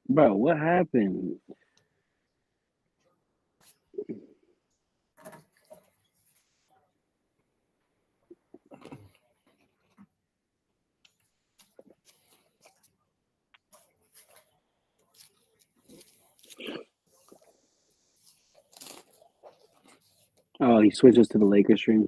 Bro, what happened? Oh, he switches to the Lakers stream.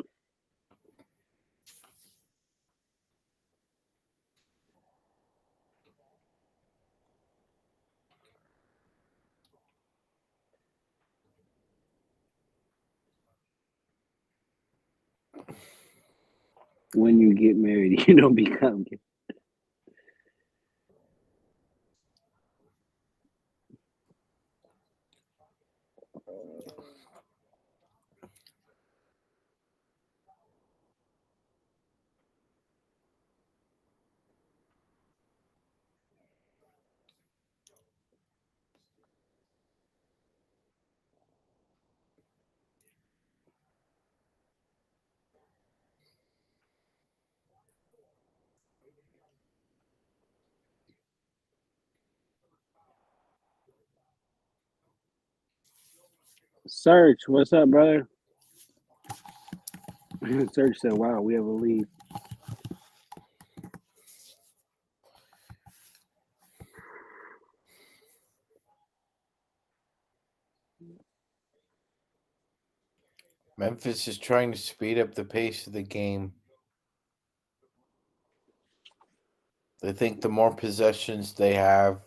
When you get married, you don't become. Search, what's up, brother? Search said, "Wow, we have a lead." Memphis is trying to speed up the pace of the game. They think the more possessions they have,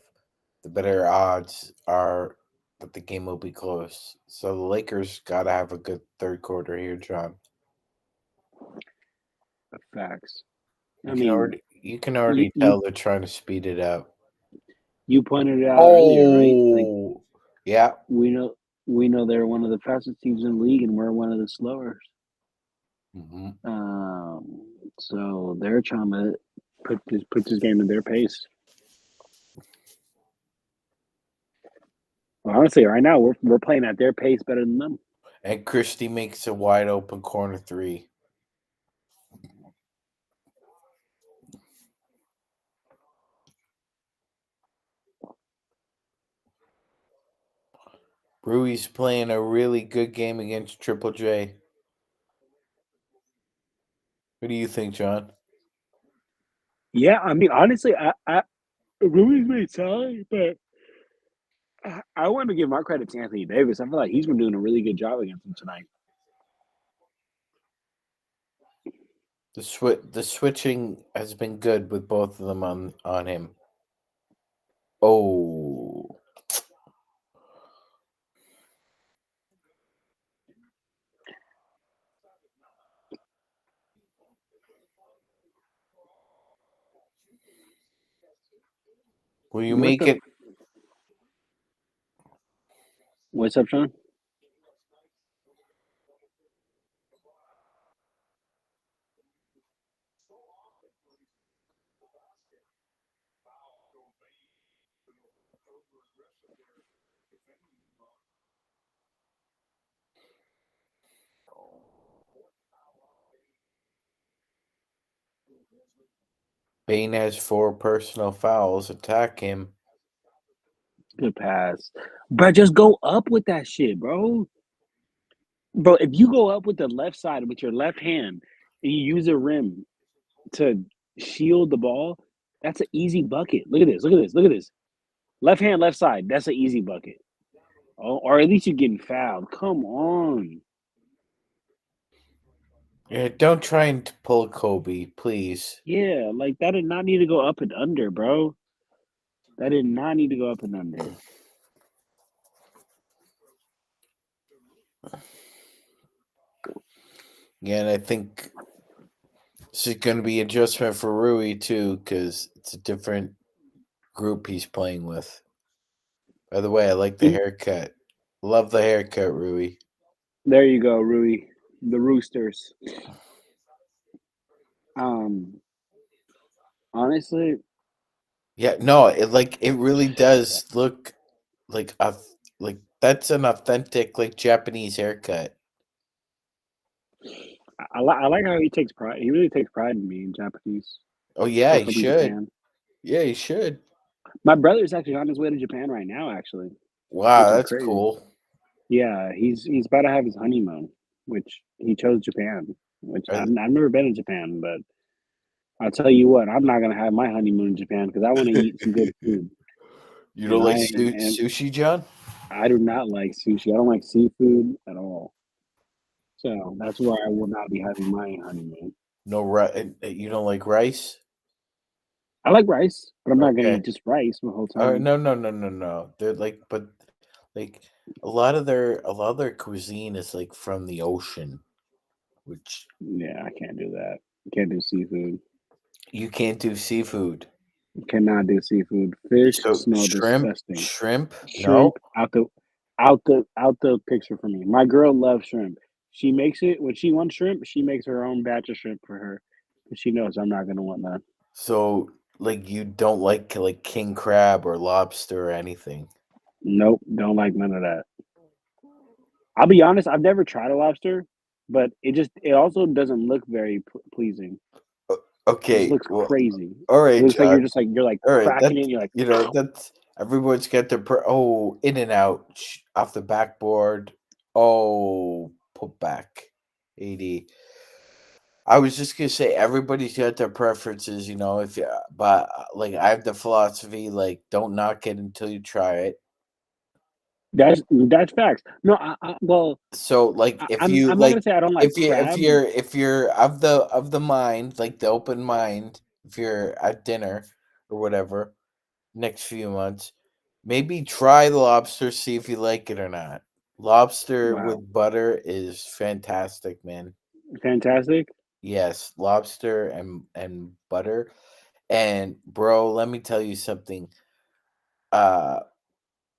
the better odds are that the game will be close. So the Lakers got to have a good third quarter here, John. Facts. You I can mean, already you you tell they're trying to speed it up. you pointed it out earlier, right? Like Oh, yeah. we know we know they're one of the fastest teams in the league, and we're one of the slower. hmm So they're trying to put this game in their pace. Well, honestly, right now we're playing at their pace better than them. And Christie makes a wide open corner three. Rui's playing a really good game against Triple J. What do you think, John? Yeah, I mean, honestly, I Rui's made solid, but I want to give my credit to Anthony Davis. I feel like he's been doing a really good job against him tonight. The switching has been good with both of them on him. Oh, will you What make the? it? What's up, Sean? Bane has 4 personal fouls. Attack him. Good pass, bro. Just go up with that shit, bro. Bro, if you go up with the left side with your left hand and you use a rim to shield the ball, that's an easy bucket. Look at this. Look at this. Look at this. Left hand, left side. That's an easy bucket. Oh, or at least you're getting fouled. Come on. Yeah, don't try and pull Kobe, please. Yeah, like that did not need to go up and under, bro. That did not need to go up and under. Yeah, and I think this is going to be adjustment for Rui too, because it's a different group he's playing with. By the way, I like the E- haircut. Love the haircut, Rui. There you go, Rui. The Roosters. Um, honestly, Yeah, no, it really does look like a like that's an authentic like Japanese haircut. I like how he takes pride. He really takes pride in being Japanese. Oh yeah, Or he from should. Japan. Yeah, he should. My brother's actually on his way to Japan right now, actually, Wow, which is that's crazy. cool. Yeah, he's about to have his honeymoon, which he chose Japan, which Are I've never been in Japan, but I'll tell you what, I'm not gonna have my honeymoon in Japan because I wanna eat some good food, you and don't like and sushi, John? I do not like sushi. I don't like seafood at all. So that's why I will not be having my honeymoon. No rice. You don't like rice? I like rice, but I'm not gonna Okay. eat just rice the whole All right. time. No, no, no, no, no. They're like, but like a lot of their cuisine is like from the ocean, which Yeah, I can't do that. Can't do seafood. you can't do seafood. Cannot do seafood. Fish So smell disgusting. shrimp, no. Shrimp out the picture for me. My girl loves shrimp. She makes it when she wants shrimp, she makes her own batch of shrimp for her. 'Cause she knows I'm not gonna want that. So like you don't like king crab or lobster or anything. Nope, don't like none of that. I'll be honest, I've never tried a lobster, but it also doesn't look very pleasing. It just Okay, looks well, crazy. all It right, looks like John. you're like All right, cracking it that's and you're like, that's everyone's got their in and out off the backboard. Oh, put back, 80. I was just gonna say everybody's got their preferences, If you, but like I have the philosophy, like don't knock it until you try it. that's facts. No, well, So like if you I'm not gonna like say I don't like crab. if you're of the mind, like the open mind, if you're at dinner or whatever next few months, maybe try the lobster, see if you like it or not. Lobster Wow, with butter is fantastic, man. fantastic. Yes, lobster and butter. And bro, let me tell you something. Uh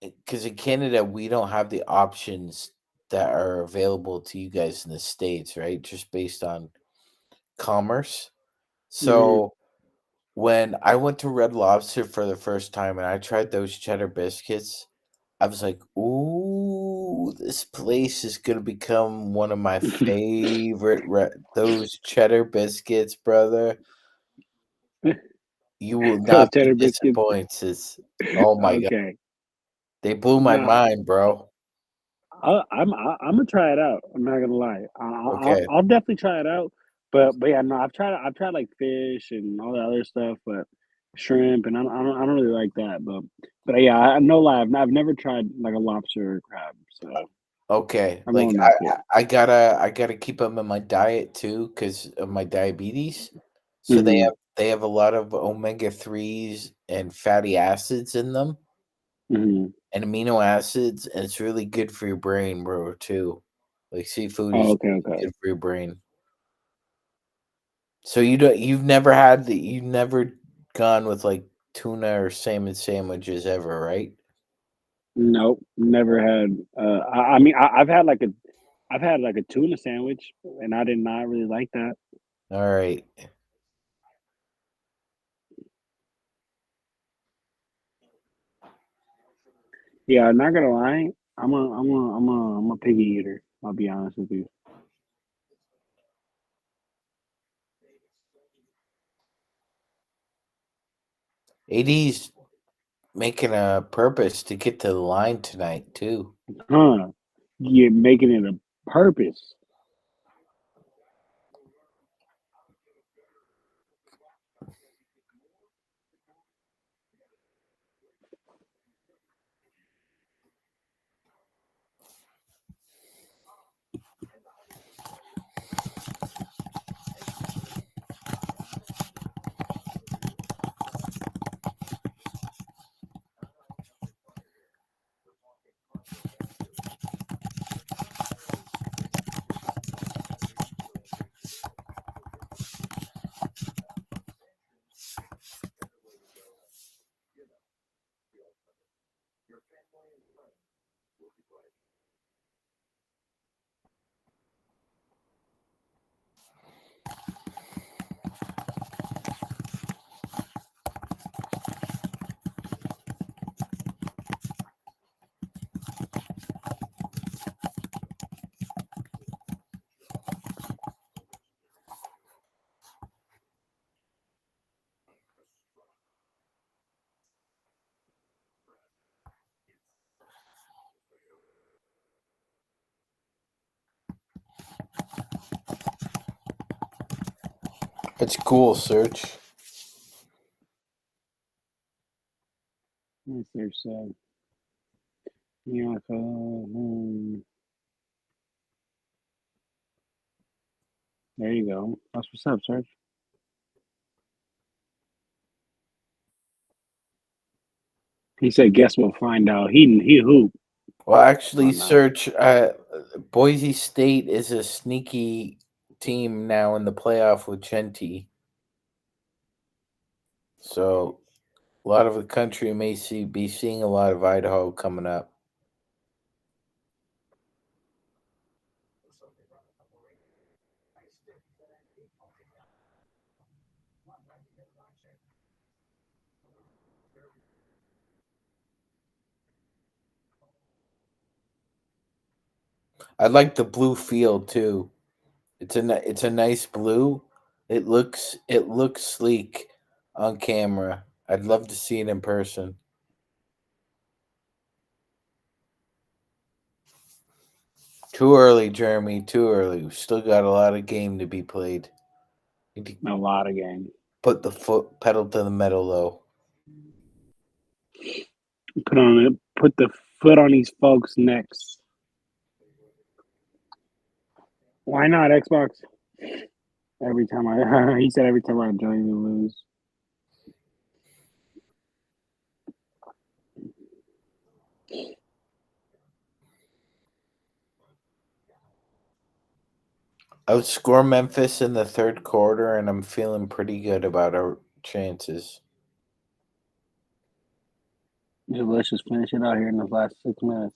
because in Canada we don't have the options that are available to you guys in the States, right? Just based on commerce. Mhm. So when I went to Red Lobster for the first time and I tried those cheddar biscuits, I was like, "Ooh, this place is gonna become one of my favorite those cheddar biscuits, brother. You will Those not be cheddar biscuits. disappointed." Oh my god. Okay. They blew my Nah, mind, bro. I'm gonna try it out. I'm not gonna lie. Okay. I'll definitely try it out. But yeah, no, I've tried like fish and all the other stuff, but shrimp and I don't really like that. But yeah, I no lie. I've never tried like a lobster or crab, so Okay. I Like won't knock it. I gotta keep them in my diet too because of my diabetes. So Hmm. they have a lot of omega-3s and fatty acids in them Hmm. and amino acids, and it's really good for your brain, bro, too. Like seafood Oh, is okay, really okay. good for your brain. So you've never gone with like tuna or salmon sandwiches ever, right? Nope, never had. I mean, I've had like a tuna sandwich, and I did not really like that. All right. Yeah, I'm not gonna lie. I'm a piggy eater. I'll be honest with you. AD's making a purpose to get to the line tonight too. Huh? You're making it a purpose. It's cool, Search. Yes, there's yeah, there you go. That's what's up, Serge. He said, "Guess we'll find out." He hoop. Well, actually, Oh no, Search, Boise State is a sneaky team now in the playoff with Genti. So a lot of the country may be seeing a lot of Idaho coming up. I like the blue field too. It's a nice blue. It looks sleek on camera. I'd love to see it in person. Too early, Jeremy. Too early. We still got a lot of game to be played. Need to a lot of games. put the foot pedal to the metal, though. Put the foot on these folks' necks. Why not Xbox? Every time he said every time I join, you lose. Outscore Memphis in the third quarter, and I'm feeling pretty good about our chances. Let's just finish it out here in the last 6 minutes.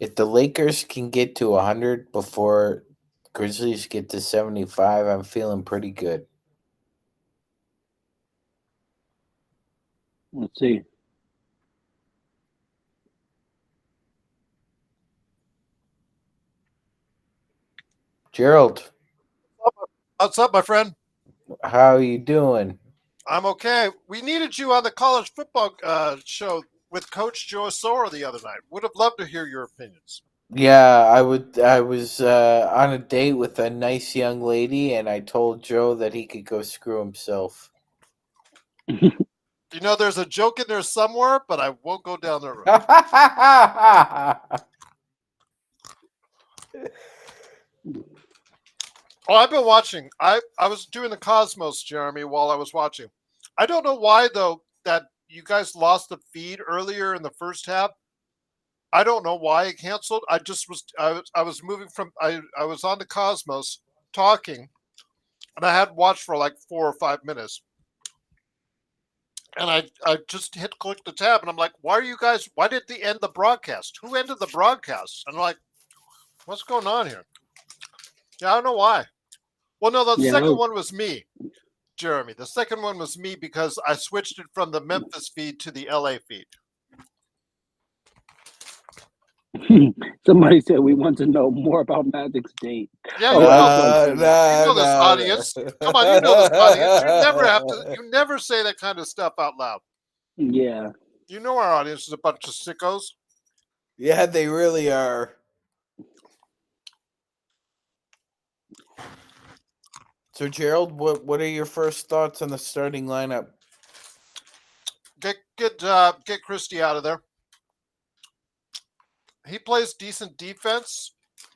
If the Lakers can get to 100 before Grizzlies get to 75, I'm feeling pretty good. Let's see. Gerald, What's up, my friend? how you doing? I'm okay. We needed you on the college football show with Coach Joe Sora the other night. Would have loved to hear your opinions. Yeah, I was on a date with a nice young lady, and I told Joe that he could go screw himself. You know, there's a joke in there somewhere, but I won't go down that road. Oh, I've been watching. I was doing the Cosmos, Jeremy, while I was watching. I don't know why though that you guys lost the feed earlier in the first half. I don't know why it canceled. I was moving from I was on the Cosmos talking, and I had watched for like 4 or 5 minutes. And I just hit click the tab and I'm like, why did they end the broadcast? Who ended the broadcast? And I'm like, what's going on here? Yeah, I don't know why. Well, no, the second one was me, Jeremy. The second one was me because I switched it from the Memphis feed to the LA feed. Somebody said we want to know more about Magic's date. Yeah, you know this audience. Come on, you know this audience. You never say that kind of stuff out loud. Yeah. You know our audience is a bunch of sickos. Yeah, they really are. So, Gerald, what are your first thoughts on the starting lineup? Get Christie out of there. He plays decent defense,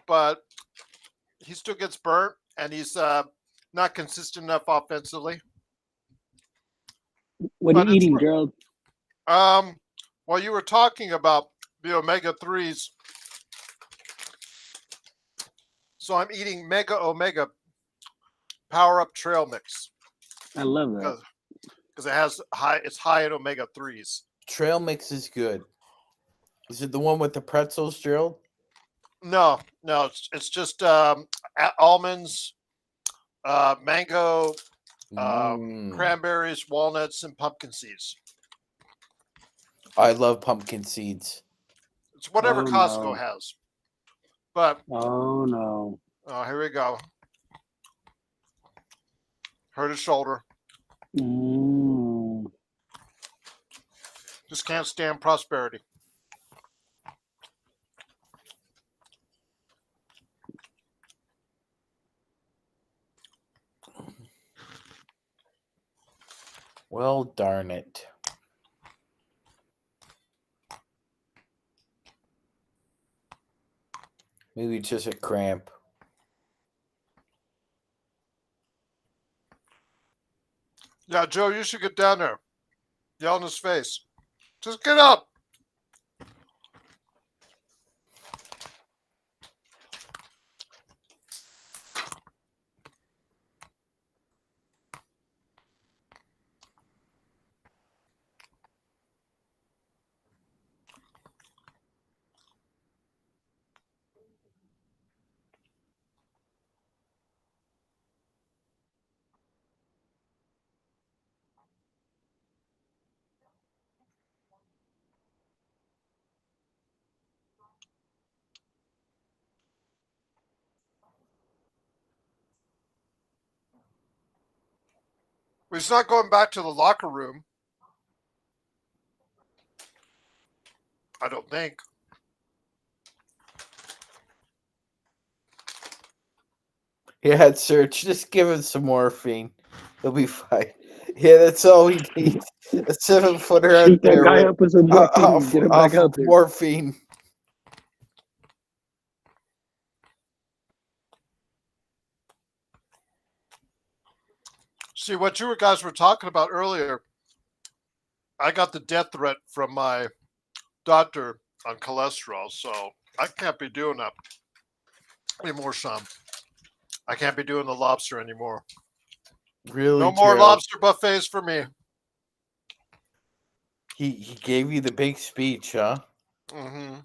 but he still gets burnt, and he's not consistent enough offensively. What are you eating, Gerald? Well, you were talking about the omega 3s, so I'm eating Mega Omega Power Up Trail Mix. I love that because it's high in omega 3s. Trail Mix is good. Is it the one with the pretzels, Gerald? No, it's just almonds, mango, cranberries, walnuts, and pumpkin seeds. I love pumpkin seeds. It's whatever Costco has. But oh no! Oh, here we go. Hurt his shoulder. Just can't stand prosperity. Well, darn it. Maybe it's just a cramp. Yeah, Joe, you should get down there. Yell in his face. Just get up. He's not going back to the locker room. I don't think. Yeah, Serge, just give him some morphine. He'll be fine. Yeah, that's all he needs. A 7-footer out Shoot that there guy with, up with some morphine and get him back off out there. morphine. See, what you guys were talking about earlier, I got the death threat from my doctor on cholesterol, so I can't be doing that anymore, Sean. I can't be doing the lobster anymore. Really, No more Gerald? lobster buffets for me. He gave you the big speech, huh? Mm-hmm.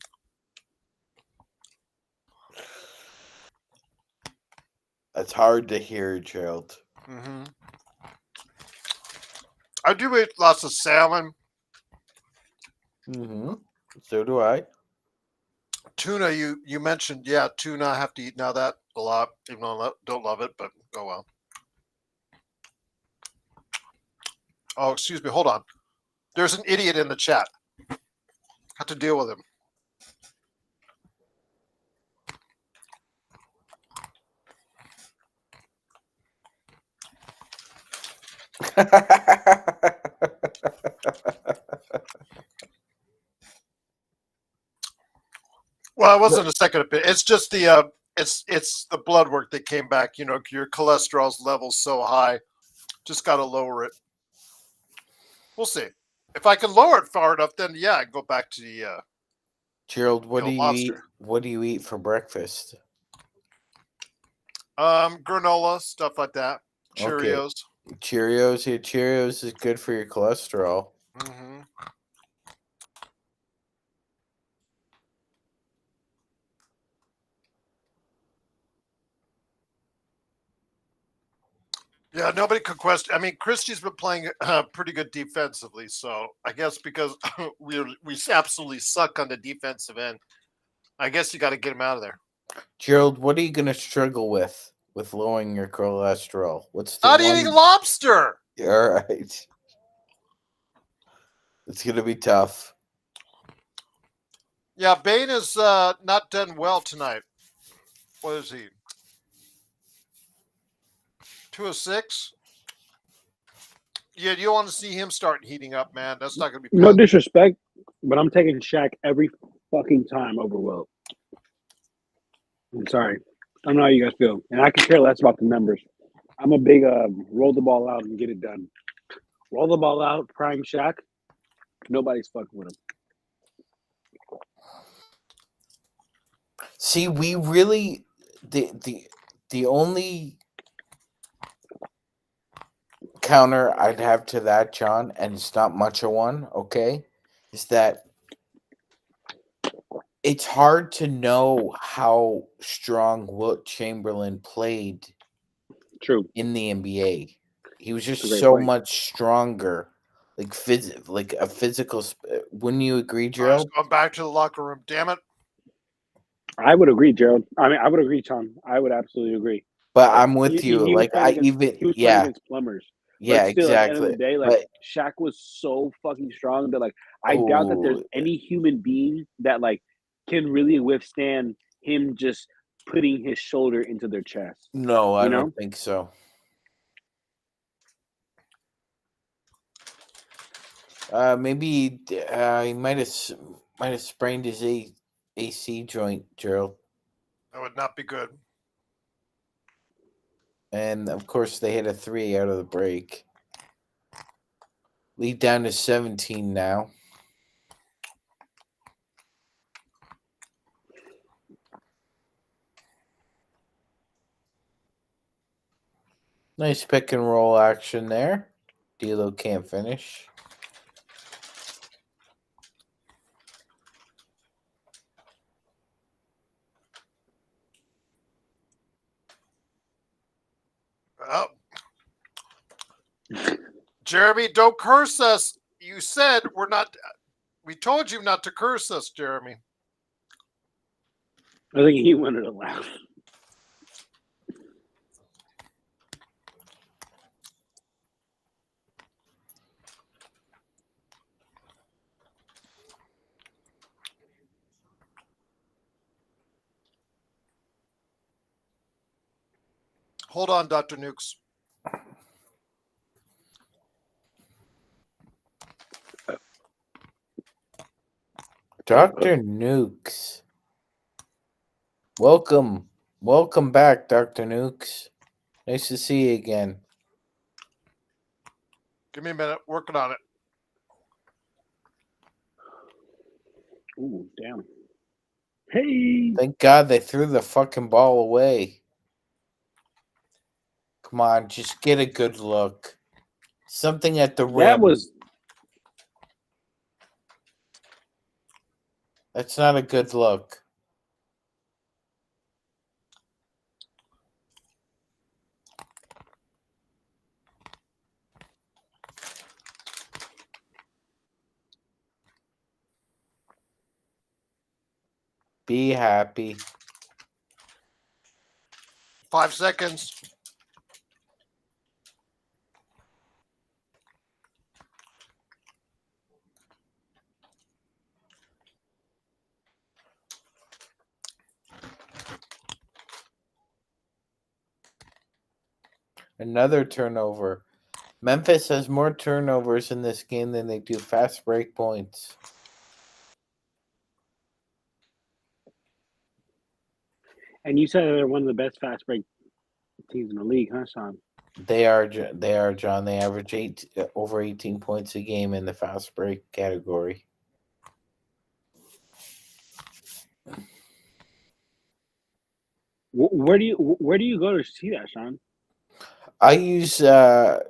That's hard to hear, Gerald. Mm-hmm. I do eat lots of salmon. Mm-hmm. So do I. Tuna, you mentioned, yeah, tuna. I have to eat now that a lot, even though I don't love it, but oh well. Oh, excuse me. Hold on. There's an idiot in the chat. Have to deal with him. Well, it wasn't a second opinion. It's just the it's the blood work that came back. You know, your cholesterol's levels so high. Just got to lower it. We'll see. If I can lower it far enough, then yeah, I can go back to the Gerald, what do you eat? lobster. What do you eat for breakfast? Granola, stuff like that. Cheerios. Okay. Cheerios. Yeah, Cheerios is good for your cholesterol. Mm-hmm. Yeah, nobody could question. I mean, Christie's been playing pretty good defensively, so I guess because we absolutely suck on the defensive end, I guess you got to get him out of there. Gerald, what are you going to struggle with lowering your cholesterol? What's the Not one? eating lobster. All right. It's going to be tough. Yeah, Bain is not done well tonight. What is he? 2-6. Yeah, you want to see him start heating up, man. That's not going to be No fun. disrespect, but I'm taking Shaq every fucking time over Wilt. I'm sorry. I don't know how you guys feel. And I can care less about the numbers. I'm a big roll the ball out and get it done. Roll the ball out, prime Shaq. Nobody's fucking with him. See, we really the only counter I'd have to that, John, and it's not much of one, okay, is that it's hard to know how strong Wilt Chamberlain played True. in the NBA. He was just Great so point. much stronger, like a physical. Wouldn't you agree, I was Gerald? going back to the locker room. Damn it. I would agree, Gerald. I mean, I would agree, Tom. I would absolutely agree. But I'm with you. He was Like playing I against, even he was playing yeah against plumbers. Yeah, still, at the end of the exactly. day, like But Shaq was so fucking strong that like I doubt that there's any human being that like can really withstand him just putting his shoulder into their chest. no, I You know? don't think so. Maybe he might have sprained his AC joint, Gerald. That would not be good. And of course, they hit a 3 out of the break. Lead down to 17 now. Nice pick and roll action there. D'Lo can't finish. Oh. Jeremy, don't curse us. You said we're not. We told you not to curse us, Jeremy. I think he wanted to laugh. Hold on, Dr. Nukes. Dr. Nukes. Welcome. Welcome back, Dr. Nukes. Nice to see you again. Give me a minute. Working on it. Ooh, damn. Hey. Thank God they threw the fucking ball away. Come on, just get a good look. Something at the rim. That was That's not a good look. Be happy. 5 seconds. Another turnover. Memphis has more turnovers in this game than they do fast break points. And you said they're one of the best fast break teams in the league, huh, Sean? They are, John. They average over 18 points a game in the fast break category. Where do you go to see that, Sean? I use a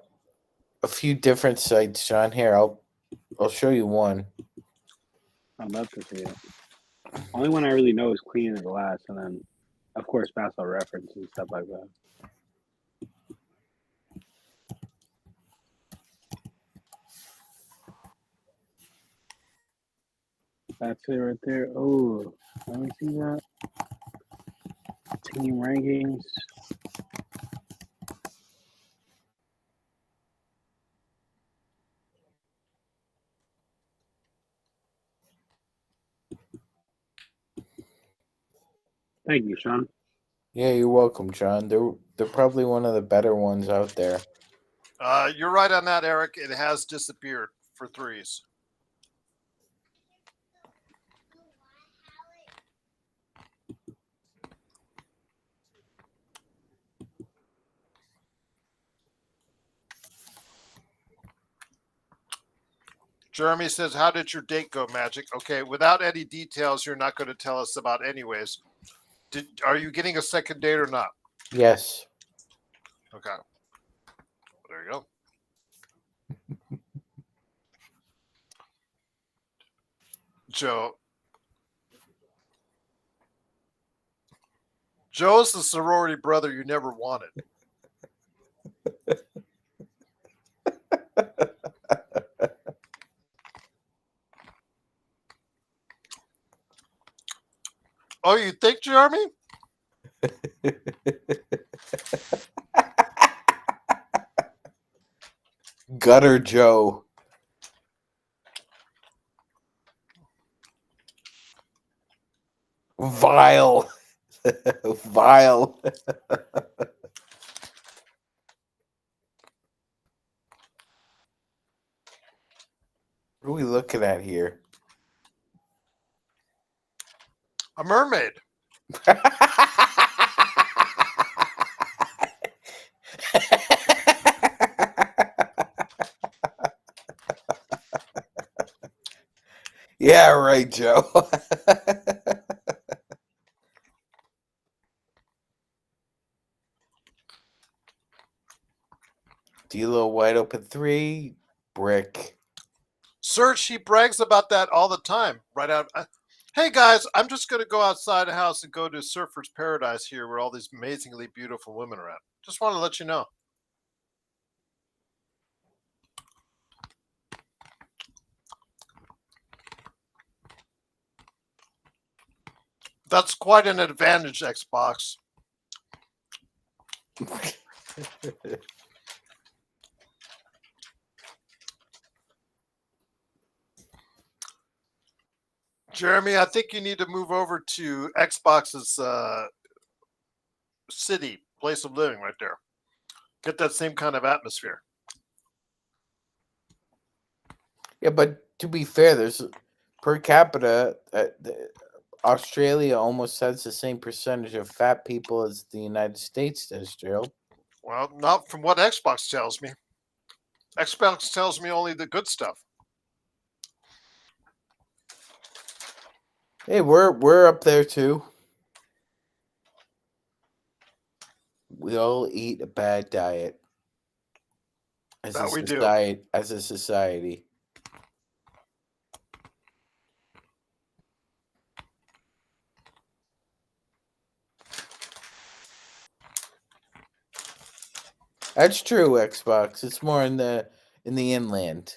few different sites, John. Here, I'll show you one. I'd love to see it. Only one I really know is Clean and Glass, and then, of course, Basketball Reference and stuff like that. That's it right there. Oh, let me see that. Team rankings. Thank you, Sean. Yeah, you're welcome, John. They're probably one of the better ones out there. You're right on that, Eric. It has disappeared for threes. Jeremy says, how did your date go, Magic? Okay, without any details, you're not going to tell us about anyways. Are you getting a second date or not? Yes. Okay. There you go. Joe's the sorority brother you never wanted. Oh, you think, Jeremy? Gutter Joe. Vile. Vile. What are we looking at here? A mermaid. Yeah, right, Joe. D'Lo wide open three. Brick. Serge, he brags about that all the time. Right out. Hey guys, I'm just going to go outside the house and go to Surfer's Paradise here, where all these amazingly beautiful women are at. Just want to let you know. That's quite an advantage, Xbox. Jeremy, I think you need to move over to Xbox's city, place of living right there. Get that same kind of atmosphere. Yeah, but to be fair, there's per capita, Australia almost has the same percentage of fat people as the United States does, Joe. Well, not from what Xbox tells me. Xbox tells me only the good stuff. Hey, we're up there too. We all eat a bad diet as That a we do. society. As a society. That's true, Xbox. It's more in the inland.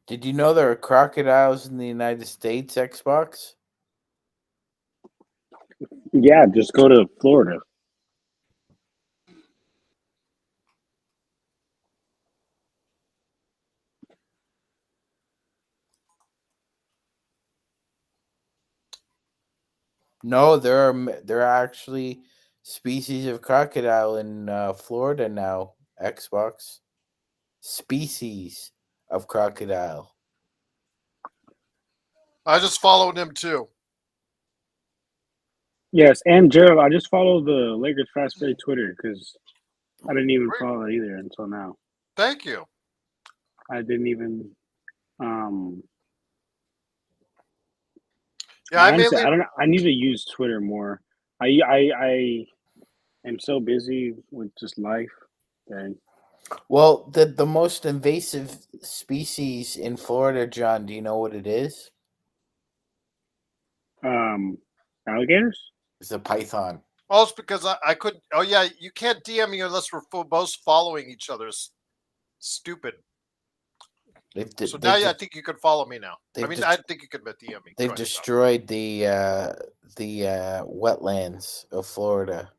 Did you know there are crocodiles in the United States, Xbox? Yeah, just go to Florida. No, there are actually species of crocodile in Florida now, Xbox. Species of crocodile. I just followed him too. Yes, and Gerald, I just followed the Lakers Fast Break Twitter because I didn't even follow it either until now. Thank you. I didn't even. Yeah, I Honestly, mainly. I don't. I need to use Twitter more. I am so busy with just life that Well, the most invasive species in Florida, John, do you know what it is? alligators. It's a python. Oh, it's because I couldn't. Oh, yeah, you can't DM me unless we're both following each other's. Stupid. So now I think you can follow me now. I mean, I think you could DM me. They've destroyed the wetlands of Florida.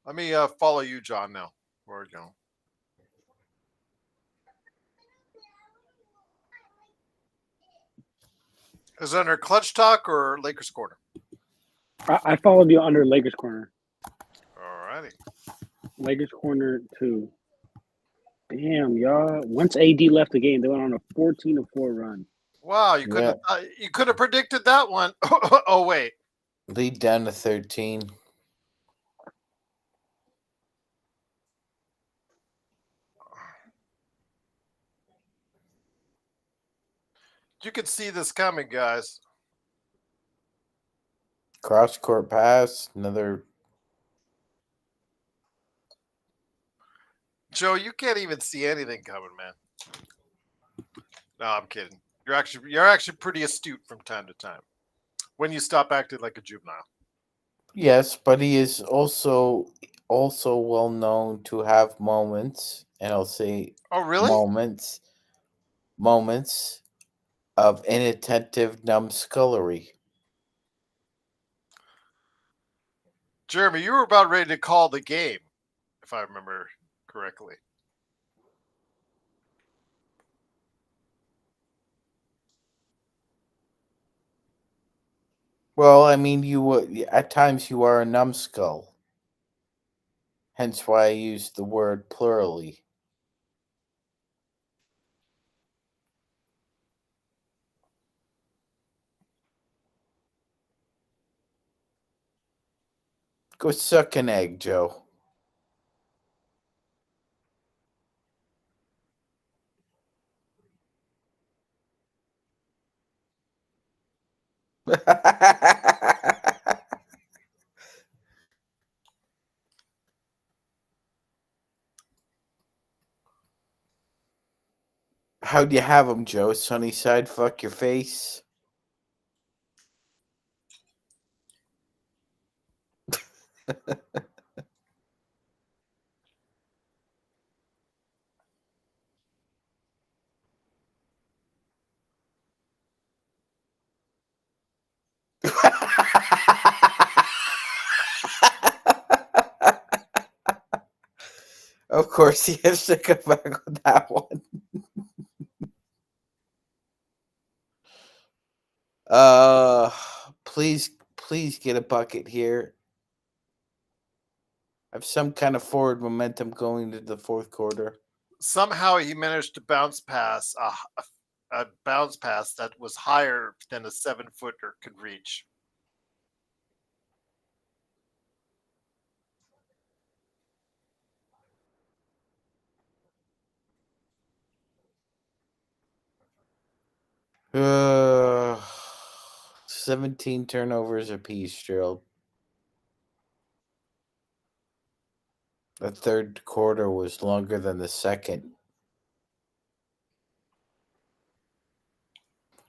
Let me follow you, John, now. Where we go? Is it under Clutch Talk or Lakers Corner? I followed you under Lakers Corner. Alrighty. Lakers Corner 2. Damn, y'all. Once AD left the game, they went on a 14-4 run. Wow, you could have predicted that one. Oh, wait. Lead down to 13. You could see this coming, guys. Cross court pass, another. Joe, you can't even see anything coming, man. No, I'm kidding. You're actually pretty astute from time to time. When you stop acting like a juvenile. Yes, but he is also well known to have moments, and I'll say Oh, really? moments of inattentive numbskullery. Jeremy, you were about ready to call the game, if I remember correctly. Well, I mean, at times you are a numbskull. Hence why I use the word plurally. Go suck an egg, Joe. How'd you have him, Joe? Sunny side, fuck your face. Of course, he has to come back with that one. Uh, please get a bucket here. Have some kind of forward momentum going into the fourth quarter. Somehow he managed to bounce pass a bounce pass that was higher than a 7-footer could reach. Uh, 17 turnovers apiece, Gerald. The third quarter was longer than the second.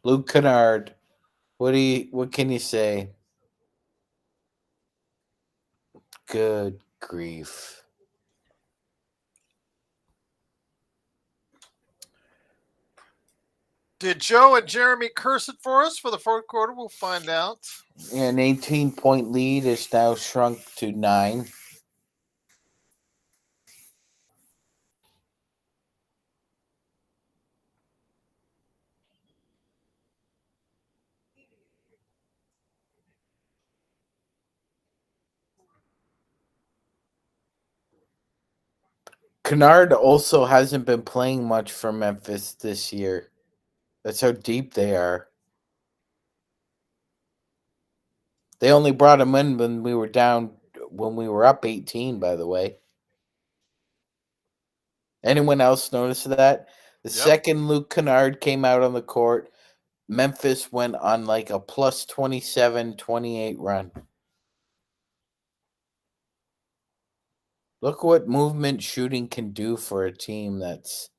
Luke Kennard, what can you say? Good grief. Did Joe and Jeremy curse it for us for the fourth quarter? We'll find out. An 18-point lead is now shrunk to 9. Kennard also hasn't been playing much for Memphis this year. That's how deep they are. They only brought him in when we were up 18, by the way. Anyone else notice that? The second Luke Kennard came out on the court, Memphis went on like a plus 27, 28 run. Look what movement shooting can do for a team that's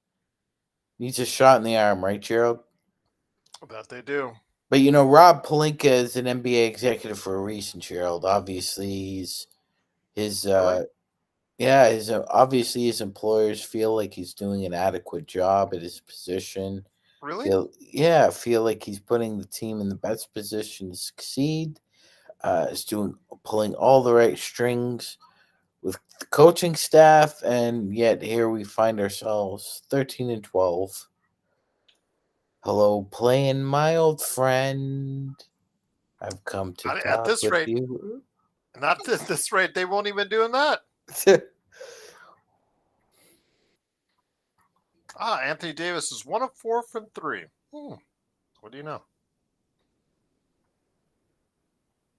needs a shot in the arm, right, Gerald? That they do. But Rob Pelinka is an NBA executive for a reason, Gerald. Obviously, obviously his employers feel like he's doing an adequate job at his position. Really? Feel like he's putting the team in the best position to succeed. Is pulling all the right strings with the coaching staff, and yet here we find ourselves 13-12. Hello, playing my old friend. I've come to talk at this with rate, you. Not at this rate. They won't even doing that. Anthony Davis is 1 of 4 from 3. What do you know?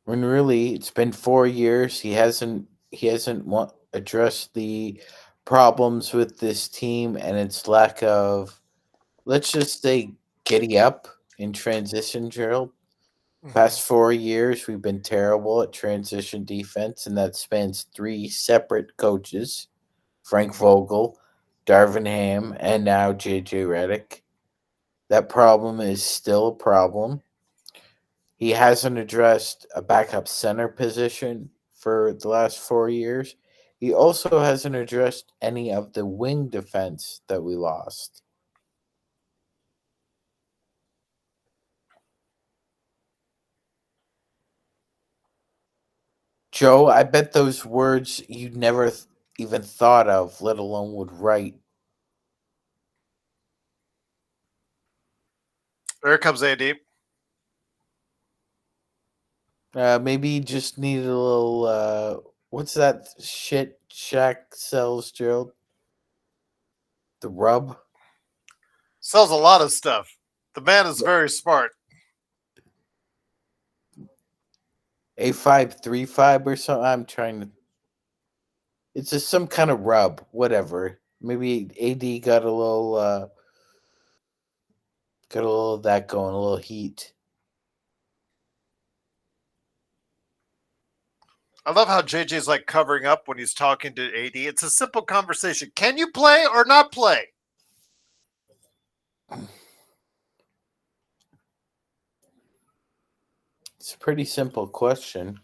When really, it's been 4 years. He hasn't addressed the problems with this team and its lack of, let's just say, giddy up in transition, Gerald. Past 4 years, we've been terrible at transition defense, and that spans 3 separate coaches: Frank Vogel, Darvin Ham, and now JJ Redick. That problem is still a problem. He hasn't addressed a backup center position for the last 4 years. He also hasn't addressed any of the wing defense that we lost. Joe, I bet those words you never even thought of, let alone would write. There comes AD. Maybe you just need a little. What's that shit Shaq sells, Gerald? The rub? Sells a lot of stuff. The man is very smart. A535 or something? I'm trying to. It's just some kind of rub, whatever. Maybe AD got a little. Got a little of that going, a little heat. I love how JJ's like covering up when he's talking to AD. It's a simple conversation. Can you play or not play? It's a pretty simple question.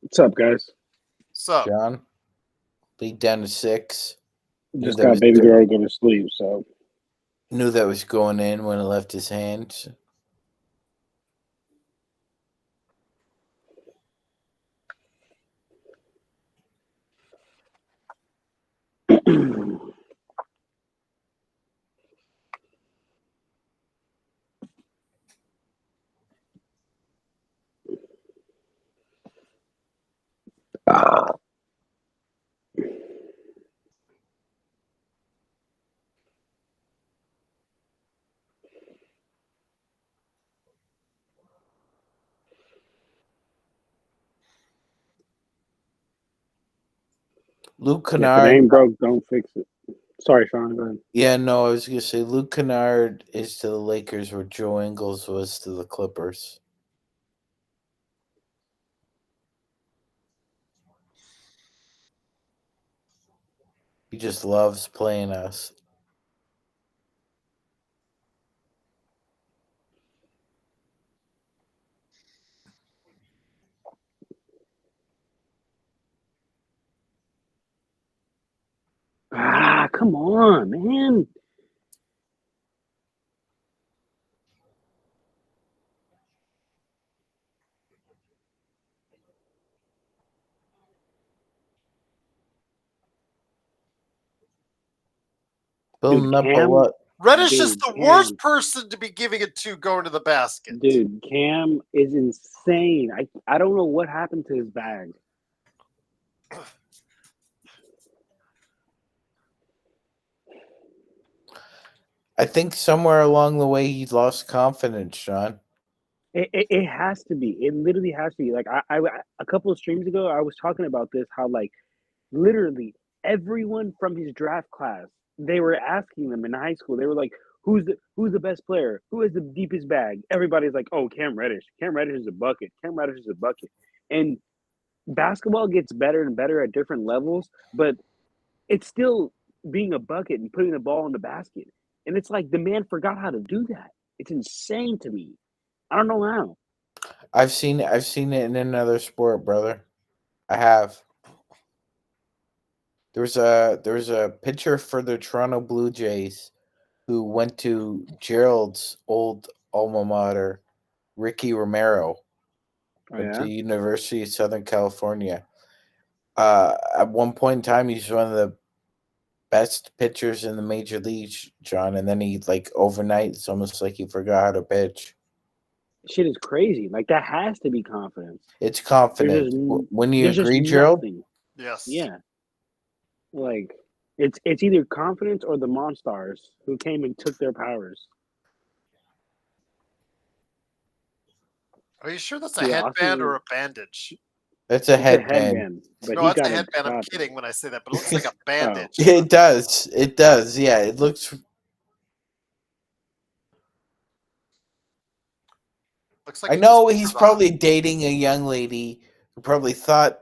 What's up, guys? So, John, lead down to 6. Just got baby girl going to sleep, so. Knew that was going in when it left his hands. Luke If it Kennard. ain't broke, don't fix it. Sorry, Sean. Go ahead. Yeah, no, I was going to say Luke Kennard is to the Lakers what Joe Ingles was to the Clippers. He just loves playing us. Come on, man. Building up a lot. Reddish is the worst person to be giving it to going to the basket. Dude, Cam is insane. I don't know what happened to his bag. I think somewhere along the way he lost confidence, Sean. It has to be. It literally has to be. Like I a couple of streams ago, I was talking about this. How like literally everyone from his draft class, they were asking them in high school. They were like, "Who's the best player? Who has the deepest bag?" Everybody's like, "Oh, Cam Reddish. Cam Reddish is a bucket. Cam Reddish is a bucket." And basketball gets better and better at different levels, but it's still being a bucket and putting the ball in the basket. And it's like the man forgot how to do that. It's insane to me. I don't know how. I've seen it in another sport, brother. I have. There was a pitcher for the Toronto Blue Jays who went to Gerald's old alma mater, Ricky Romero, went to University of Southern California. At one point in time, he's one of the best pitchers in the major leagues, John, and then he like overnight, it's almost like he forgot how to pitch. Shit is crazy. Like that has to be confidence. It's confidence. When you agree, Gerald? Yes. Yeah. Like it's either confidence or the Monstars who came and took their powers. Are you sure that's a headband or a bandage? That's a headband. No, that's a headband. I'm kidding when I say that, but it looks like a bandage. It does. It does. Yeah, it looks. Looks like I know he's probably dating a young lady who probably thought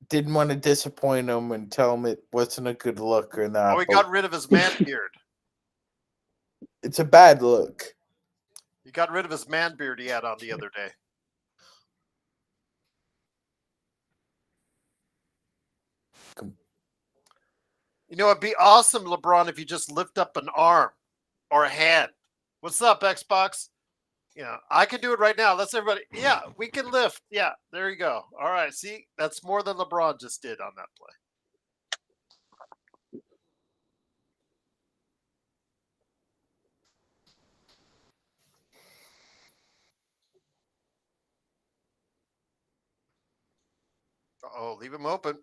didn't want to disappoint him and tell him it wasn't a good look or not. Oh, he got rid of his man beard. It's a bad look. He got rid of his man beard he had on the other day. You know, it'd be awesome, LeBron, if you just lift up an arm or a hand. What's up, Xbox? I can do it right now. Let's everybody. Yeah, we can lift. Yeah, there you go. All right. See, that's more than LeBron just did on that play. Oh, leave him open.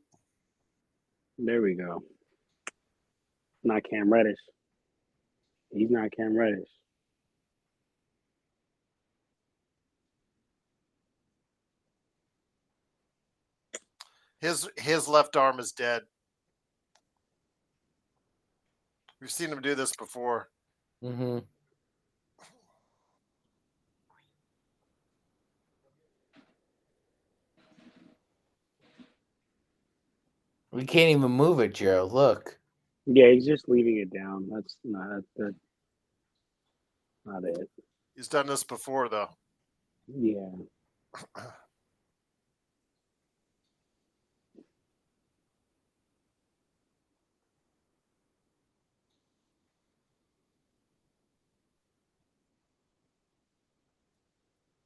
There we go. Not Cam Reddish. He's not Cam Reddish. His left arm is dead. We've seen him do this before. Mm-hmm. We can't even move it, Joe. Look. Yeah, he's just leaving it down. That's not it. He's done this before, though. Yeah.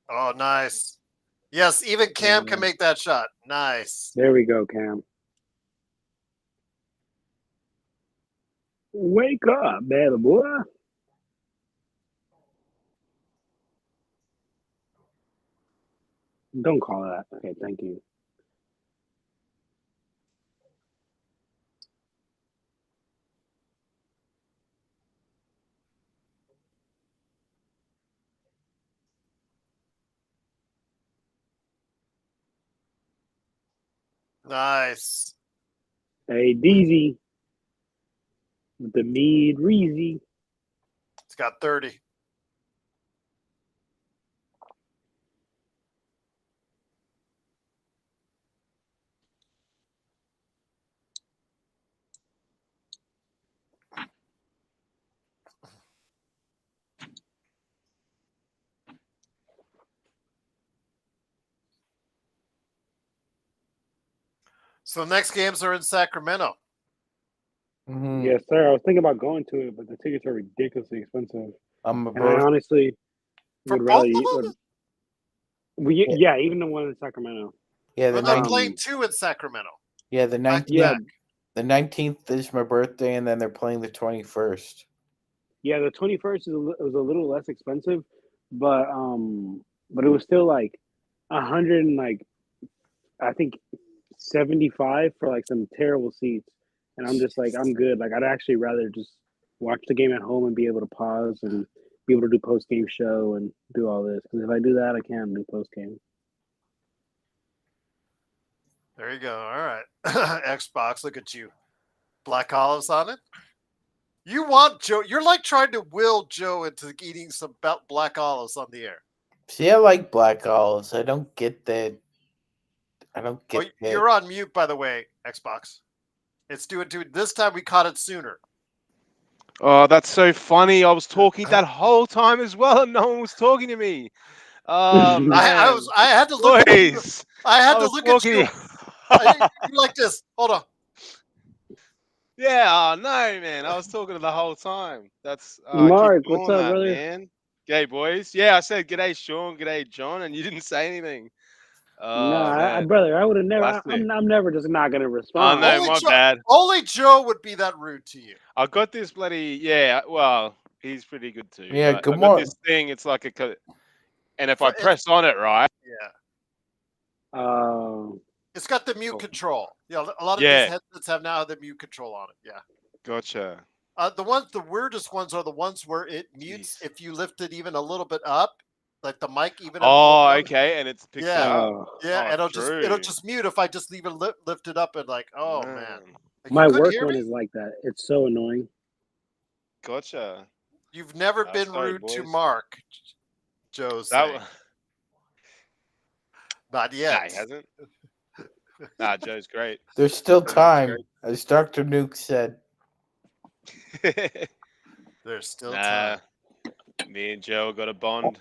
Oh, nice. Yes, even Cam can make that shot. Nice. There we go, Cam. Wake up, baby boy. Don't call that. Okay, thank you. Nice. Hey, DZ. With the mid Reezy. It's got 30. So next games are in Sacramento. Mm-hmm. Yes, sir. I was thinking about going to it, but the tickets are ridiculously expensive. And I For honestly For would both rather. of them? Yeah, even the one in Sacramento. yeah, But the they're 19th. playing 2 in Sacramento. Yeah, the 19th. Yeah, The 19th is my birthday, and then they're playing the 21st. yeah. The 21st was a little less expensive, but it was still like 100 and like I think 75 for like some terrible seats. And I'm just like, I'm good. Like I'd actually rather just watch the game at home and be able to pause and be able to do post game show and do all this. Because if I do that, I can't do post game. There you go. All right. Xbox, look at you. Black olives on it. You want Joe. You're like trying to will Joe into eating some black olives on the air. See, I like black olives. I don't get that. I don't get that. You're on mute, by the way, Xbox. It's doing. This time we caught it sooner. Oh, that's so funny. I was talking that whole time as well, and no one was talking to me. Man. I had to look. Boys, I had to look at you. You like this? Hold on. Yeah, no, man. I was talking the whole time. That's Mark. What's up, brother? Man. G'day, boys. Yeah, I said g'day, Sean. G'day, John, and you didn't say anything. Brother, I would have never. I'm never just not gonna respond. Oh no, bad. Only Joe would be that rude to you. I got this bloody Well, he's pretty good too. Yeah, good I got morning. this thing. It's like and if I press on it, right? Yeah. It's got the mute control. Yeah, a lot of these headsets have now the mute control on it. Yeah. Gotcha. The weirdest ones are the ones where it mutes if you lift it even a little bit up, like the mic even. Oh, okay, and it's picked up. Yeah, it'll just mute if I just leave it lifted up and like, oh man. Like, my work one is like that. It's so annoying. Gotcha. You've never been rude to Mark, Joe's. Not yet. Nah, he hasn't. Nah, Joe's great. There's still Joe's time, great. as Dr. Nuke said. There's still Nah, time. me and Joe got a bond.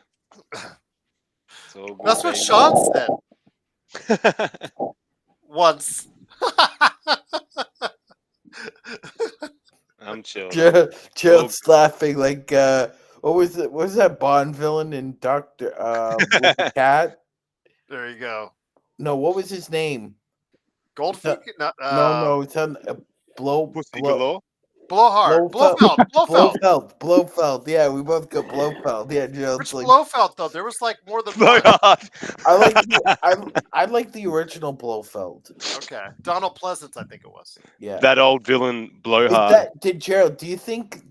It's all good, That's what baby. Sean said once. I'm chill. Gerald's laughing like what was it? What was that Bond villain in Doctor with the cat? There you go. No, what was his name? Goldfeet? No, it's on Pussy galore. Blowhard. Blofeld. Blofeld. Yeah, we both got Blofeld. Yeah, Gerald's Which like Blofeld though? There was like more than one. I like the original Blofeld. Okay, Donald Pleasance, I think it was. Yeah, that old villain Blowhard. Gerald? Do you think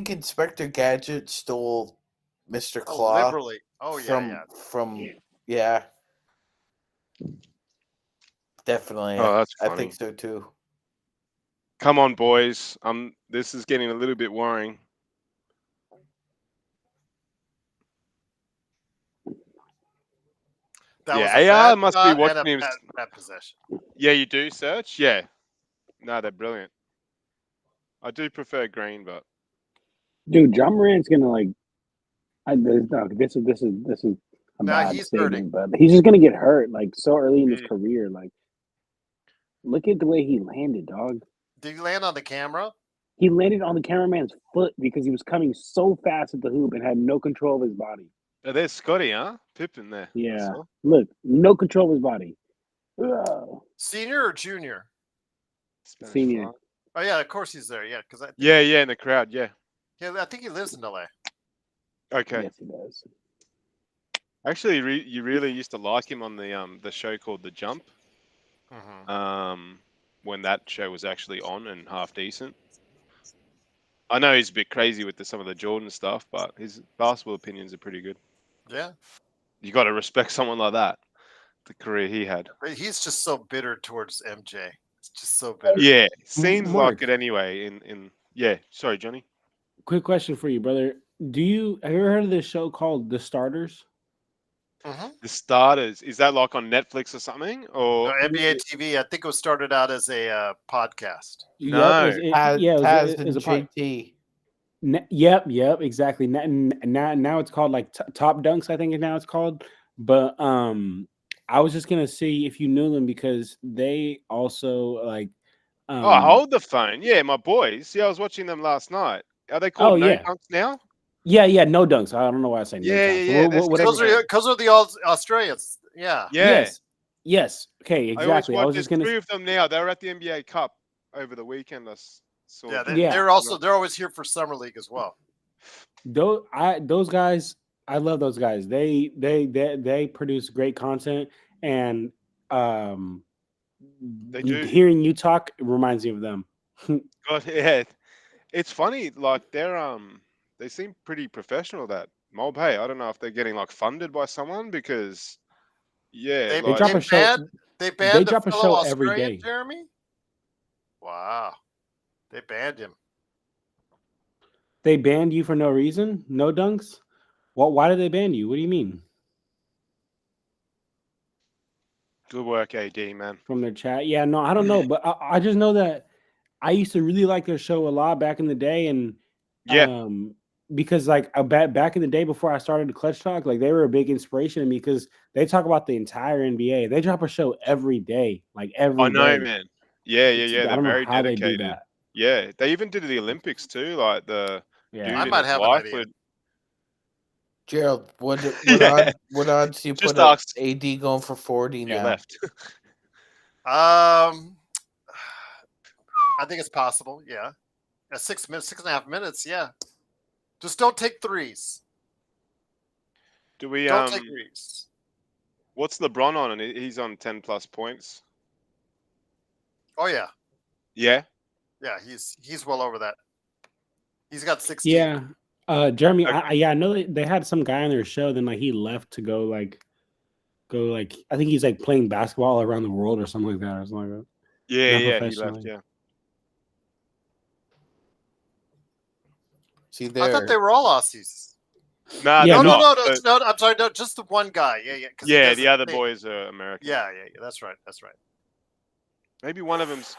Inspector Gadget stole Mr. Claw? Liberally. Oh yeah, yeah. Definitely. Oh, that's I funny. think so too. Come on, boys. This is getting a little bit worrying. AI must be watching him. Bad possession. Yeah, you do, Search? Yeah. No, they're brilliant. I do prefer green, but Dude, John Morant's gonna like. This is a bad he's statement, but he's just gonna get hurt like so early in his career. Like, look at the way he landed, dog. Did he land on the camera? He landed on the cameraman's foot because he was coming so fast at the hoop and had no control of his body. oh, there's Scotty, huh? Pippen there. Yeah, look, no control of his body. Ugh. Senior or junior? Senior. Fly. Oh yeah, of course he's there. Yeah, because Yeah, in the crowd. Yeah. Yeah, I think he lives in LA. Okay. Yes, he does. Actually, you really used to like him on the show called The Jump. Mm-hmm. When that show was actually on and half decent. I know he's a bit crazy with some of the Jordan stuff, but his basketball opinions are pretty good. Yeah. You got to respect someone like that. The career he had. But he's just so bitter towards MJ. It's just so bitter. Yeah, seems Mark. like it anyway. Yeah, sorry, Johnny. Quick question for you, brother. Have you ever heard of this show called The Starters? Mm-hmm. The Starters, is that like on Netflix or something? Or NBA TV. I think it was started out as a podcast. No. Taz and it was a pod. JT. Yep, exactly. Now it's called like Top Dunks, I think now it's called. But I was just gonna see if you knew them because they also like. hold the phone. Yeah, my boys. Yeah, I was watching them last night. Are they called No Dunks now? Yeah, No Dunks. I don't know why I say No Dunks. Yeah. Because of the Australians. Yeah. Yes. Okay, exactly. I was just gonna. There's 3 of them now. They were at the NBA Cup over the weekend. They're always here for summer league as well. Those guys, I love those guys. They produce great content, and they do. Hearing you talk reminds me of them. God, yeah, it's funny. Like they seem pretty professional. That Mob. Hey, I don't know if they're getting like funded by someone because they drop a show. They drop a show every day. Jeremy. Wow, they banned him. They banned you for no reason? No Dunks? Why did they ban you? What do you mean? Good work, AD, man. From their chat? Yeah, no, I don't know, but I just know that I used to really like their show a lot back in the day, and because like back in the day before I started the Clutch Talk, like they were a big inspiration to me because they talk about the entire NBA. They drop a show every day, like every day. I know, man. Yeah. They're very how dedicated. they do that. Yeah, they even did the Olympics too. Like the dude I and might his have an wife idea. would. Gerald, what odds do you Just put up AD going for 40 now? Left. I think it's possible. Yeah, 6.5 minutes. Yeah, just don't take threes. Do we? Don't take threes. What's LeBron on? And he's on 10+ points. Oh yeah. Yeah. Yeah, he's well over that. He's got 16. Yeah. Jeremy, I know they had some guy on their show, then like he left to go I think he's like playing basketball around the world or something like that or something like that. Yeah, he left, yeah. See there. I thought they were all Aussies. No, I'm sorry, no, just the one guy. Yeah. Yeah, the other boys are American. Yeah, that's right. Maybe one of them's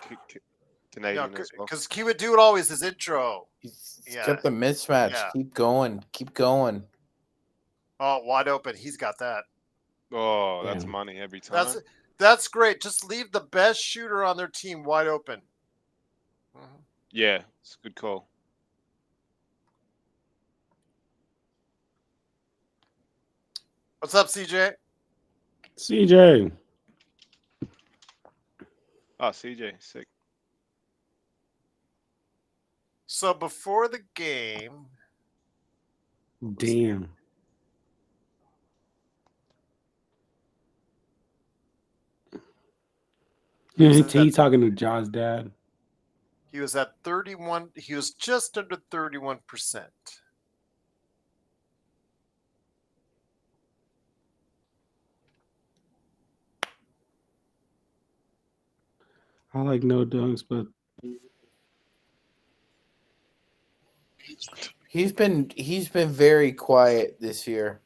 Canadian No, as well. because he would do it always his intro. He's Yeah. got the mismatch. Yeah. Keep going. Keep going. Oh, wide open. He's got that. Oh, that's Damn. money every time. That's great. Just leave the best shooter on their team wide open. Yeah, it's a good call. What's up, CJ? CJ. Oh, CJ, sick. So before the game, Damn. He talking to John's dad. he was at 31. He was just under 31%. I like no dunks, but He's been very quiet this year.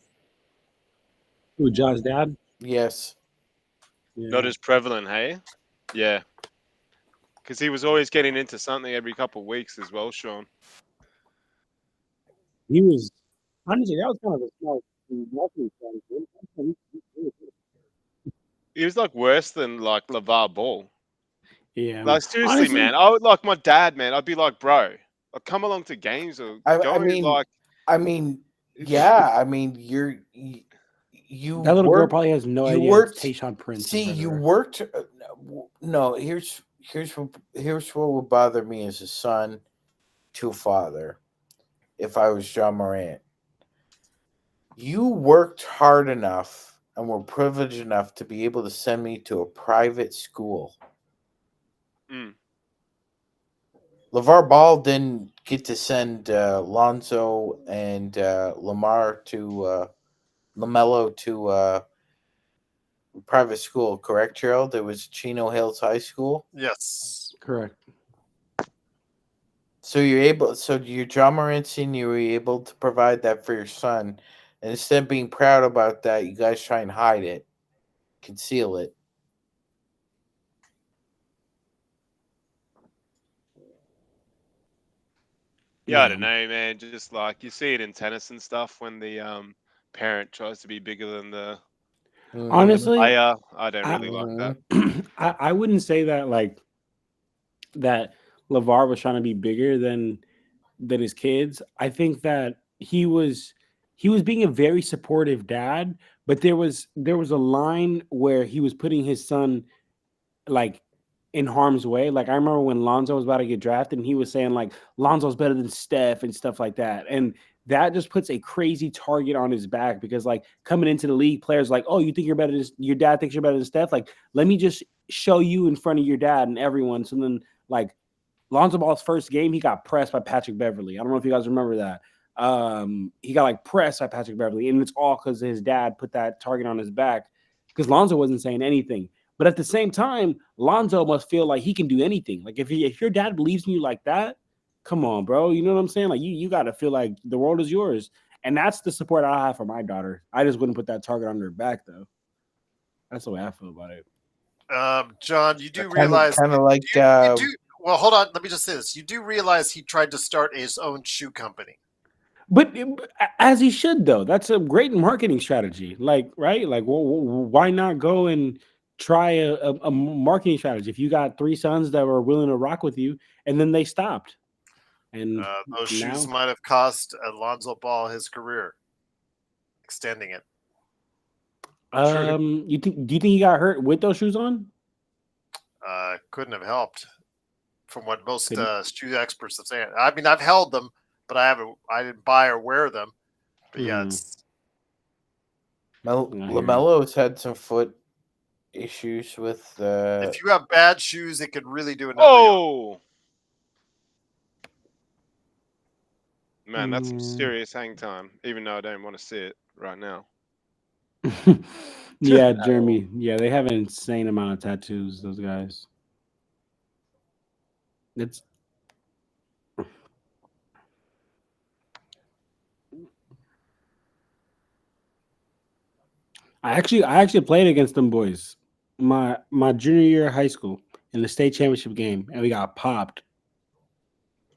who, John's dad? Yes. Yeah. Not as prevalent, hey? Yeah. Because he was always getting into something every couple of weeks as well, Sean. He was honestly that was kind of a smart marketing strategy. He was like worse than like LeVar Ball. Yeah. Like seriously, Honestly, man. I would like my dad, man. I'd be like, bro, like, come along to games or I mean, like. yeah. I mean, you that little girl worked- probably has no you idea worked- it's Tayshaun Prince. See, you worked. No, here's what would bother me as a son to a father. If I was John Morant, you worked hard enough and were privileged enough to be able to send me to a private school. Mm. LeVar Ball didn't get to send Lonzo and LaMelo to private school, correct, Gerald? It was Chino Hills High School. Yes. Correct. So you're John Morant Senior, you were able to provide that for your son. And instead of being proud about that, you guys try and hide it, conceal it. Yeah, I don't know, man. Just like you see it in tennis and stuff when the parent tries to be bigger than the Honestly, player. I don't really like that. I wouldn't say that like that LeVar was trying to be bigger than his kids. I think that he was being a very supportive dad, but there was a line where he was putting his son like in harm's way. Like I remember when Lonzo was about to get drafted and he was saying like Lonzo's better than Steph and stuff like that. And that just puts a crazy target on his back because like coming into the league, players like, oh, you think you're better than your dad thinks you're better than Steph? Like, let me just show you in front of your dad and everyone. So then like Lonzo Ball's first game, he got pressed by Patrick Beverly. I don't know if you guys remember that. He got like pressed by Patrick Beverly, and it's all because his dad put that target on his back because Lonzo wasn't saying anything. But at the same time, Lonzo must feel like he can do anything. Like if your dad believes in you like that, come on, bro. You know what I'm saying? Like you got to feel like the world is yours. And that's the support I have for my daughter. I just wouldn't put that target on her back though. That's the way I feel about it. John, you do realize kind of like well, hold on. Let me just say this. You do realize he tried to start his own shoe company. But as he should, though. That's a great marketing strategy. Like, right? Like, why not go and try a marketing strategy? If you got 3 sons that were willing to rock with you, and then they stopped. And those shoes might have cost Alonzo Ball his career, extending it. Do you think he got hurt with those shoes on? Couldn't have helped, from what most shoe experts have said. I mean, I've held them, but I didn't buy or wear them. But yeah, it's LaMelo's had some foot issues with. If you have bad shoes, it could really do it. Oh, man, that's some serious hang time. Even though I don't want to see it right now. Yeah, Jeremy. Yeah, they have an insane amount of tattoos. Those guys. It's. I actually played against them boys my junior year of high school in the state championship game, and we got popped.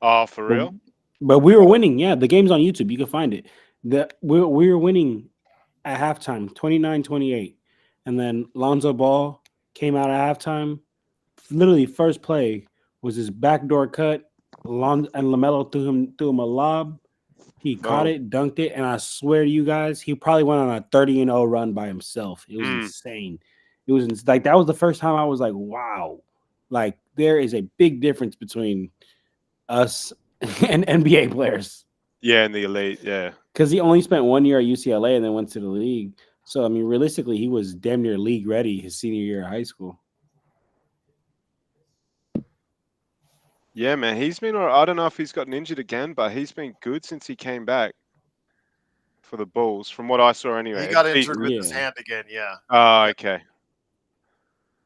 Oh, for real? But we were winning. Yeah, the game's on YouTube. You can find it. We were winning at halftime, 29-28. And then Lonzo Ball came out at halftime. Literally, first play was his backdoor cut. And LaMelo threw him a lob. He caught it, dunked it, and I swear to you guys, he probably went on a 30-0 run by himself. It was insane. It was like that was the first time I was like, wow. Like there is a big difference between us and NBA players. Yeah, in the elite, yeah. Because he only spent 1 year at UCLA and then went to the league. So I mean, realistically, he was damn near league ready his senior year of high school. Yeah, man, he's been. I don't know if he's gotten injured again, but he's been good since he came back for the Bulls, from what I saw anyway. He got injured with his hand again. Yeah. Oh, okay.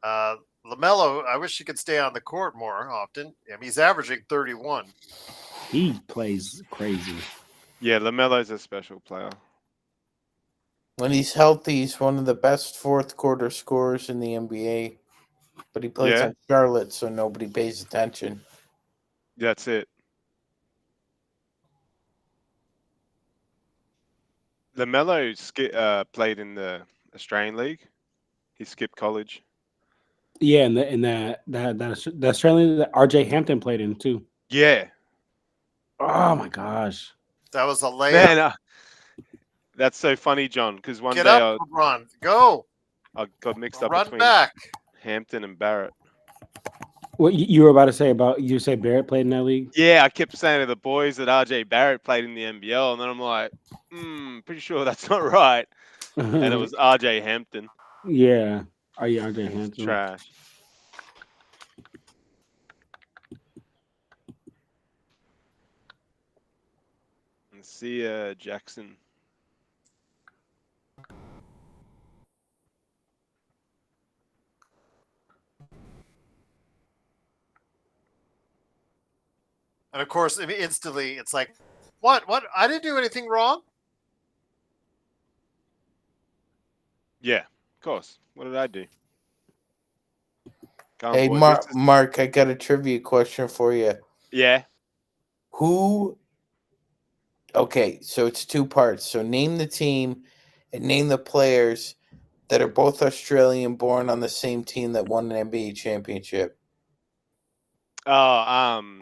LaMelo, I wish he could stay on the court more often. I mean, he's averaging 31. He plays crazy. Yeah, LaMelo's a special player. When he's healthy, he's one of the best fourth quarter scorers in the NBA. But he plays on Charlotte, so nobody pays attention. That's it. LaMelo played in the Australian League. He skipped college. Yeah, and the Australian that RJ Hampton played in too. Yeah. Oh my gosh. That was a layup. Man, that's so funny, John, because one Get day up, LeBron. Go. I got mixed up Run between back. Hampton and Barrett. What you were about to say about you say Barrett played in that league? Yeah, I kept saying to the boys that RJ Barrett played in the NBL, and then I'm like, pretty sure that's not right. And it was RJ Hampton. Yeah. Are you RJ Hampton? Trash. And see Jackson. And of course, instantly, it's like, what? I didn't do anything wrong. Yeah, of course. What did I do? Hey, Mark, I got a trivia question for you. Yeah. Okay, so it's two parts. So name the team and name the players that are both Australian born on the same team that won an NBA championship. Oh,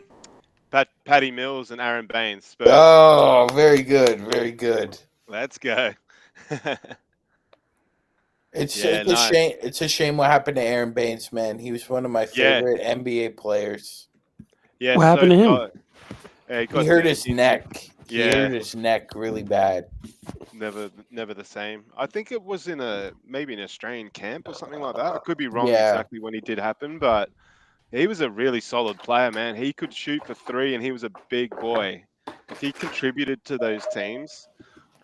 Patty Mills and Aaron Baines. Spurs. Oh, very good. Very good. Let's go. It's a shame. It's a shame what happened to Aaron Baines, man. He was one of my favorite NBA players. Yeah. What happened to him? He hurt his neck. Yeah. He hurt his neck really bad. Never the same. I think it was maybe an Australian camp or something like that. I could be wrong exactly when it did happen, but he was a really solid player, man. He could shoot for three, and he was a big boy. He contributed to those teams,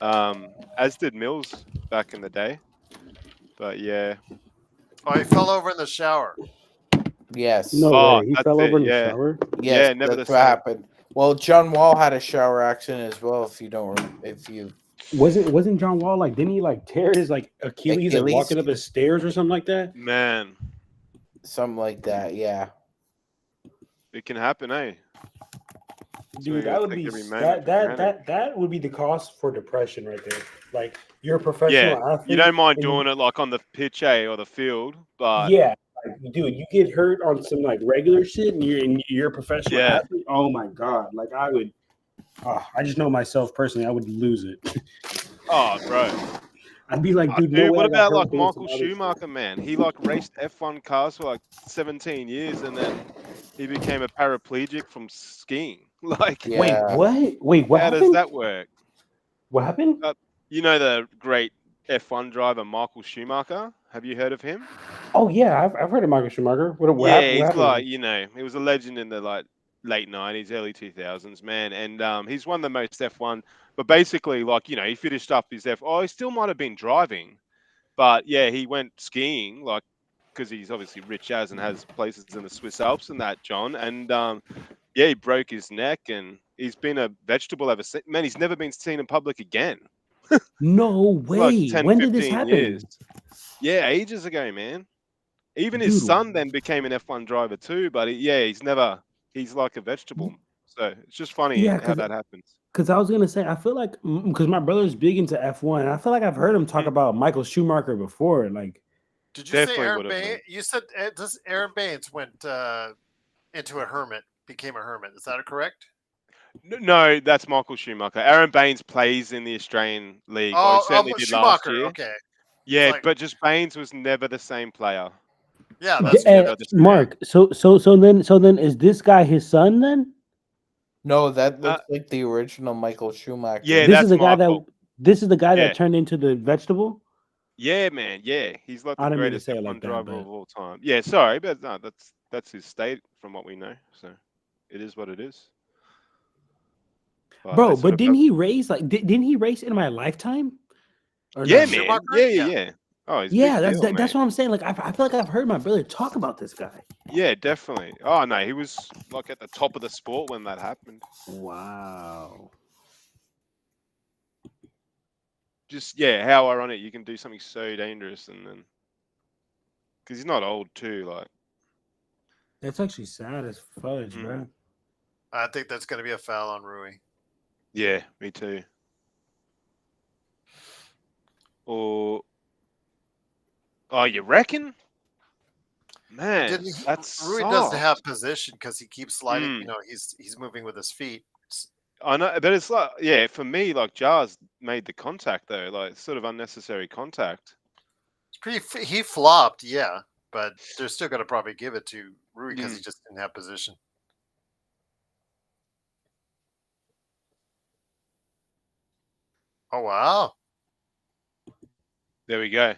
as did Mills back in the day. But yeah. Oh, he fell over in the shower. Yes. No way. He fell over in the shower? Yes, yeah, never that's the what same. happened. Well, John Wall had a shower accident as well. Wasn't John Wall didn't he tear his Achilles like walking up the stairs or something like that? Man. Something like that, yeah. It can happen, eh? Dude, that would be that would be the cost for depression right there. Like you're a professional athlete. You don't mind doing it on the pitch, or the field, but dude, you get hurt on some regular shit, and you're a professional athlete. Oh my god, I would. I just know myself personally. I would lose it. Oh, bro. I'd be like, dude, what about Michael Schumacher, man? He raced F1 cars for 17 years, and then he became a paraplegic from skiing. Wait, what? Wait, what? How does that work? What happened? You know the great F1 driver Michael Schumacher? Have you heard of him? Oh yeah, I've heard of Michael Schumacher. What happened? He was a legend in the late 90s, early 2000s, man, and he's won the most F1. But basically, he finished up his he still might have been driving, but yeah, he went skiing, because he's obviously rich and has places in the Swiss Alps and that, John, and he broke his neck, and he's been a vegetable ever since. Man, he's never been seen in public again. No way. 10, when did this happen? Years. Yeah, ages ago, man. Even his Dude. son then became an F1 driver too, but he's like a vegetable. So it's just funny Yeah, how that happens. because I was gonna say, I feel like because my brother's big into F1, and I feel like I've heard him talk about Michael Schumacher before. Like, Did you Definitely say Aaron would have Baines? been. You said this Aaron Baines went into a hermit, became a hermit. Is that correct? No, that's Michael Schumacher. Aaron Baines plays in the Australian League, or he certainly did last Schumacher. year. Okay. Yeah, like- but just Baines was never the same player. Yeah, Like, that's he never the same. Mark. So then is this guy his son then? No, that looks like the original Michael Schumacher. Yeah, This that's is the guy Michael. that Yeah. turned into the vegetable. Yeah, man. Yeah, he's like I the didn't mean to greatest say it F1 like that, driver but- of all time. Yeah, sorry, but no, that's his state from what we know. So it is what it is. Bro, they sort but of didn't have- he race didn't he race in my lifetime? Or Yeah, no? man. Schumacher? Yeah. Yeah. Oh, he's a Yeah, big deal, that's mate. what I'm saying. Like, I feel like I've heard my brother talk about this guy. Yeah, definitely. Oh no, he was like at the top of the sport when that happened. Wow. Just how ironic you can do something so dangerous and then because he's not old too, like. That's actually sad as fudge, bro. I think that's going to be a foul on Rui. Yeah, me too. Or, oh, you reckon? Man, that's Rui doesn't have position because he keeps sliding. You know, he's moving with his feet. I know, but it's like, for me, like Jars made the contact though, like sort of unnecessary contact. He flopped, yeah, but they're still going to probably give it to Rui because he just didn't have position. Oh wow! There we go.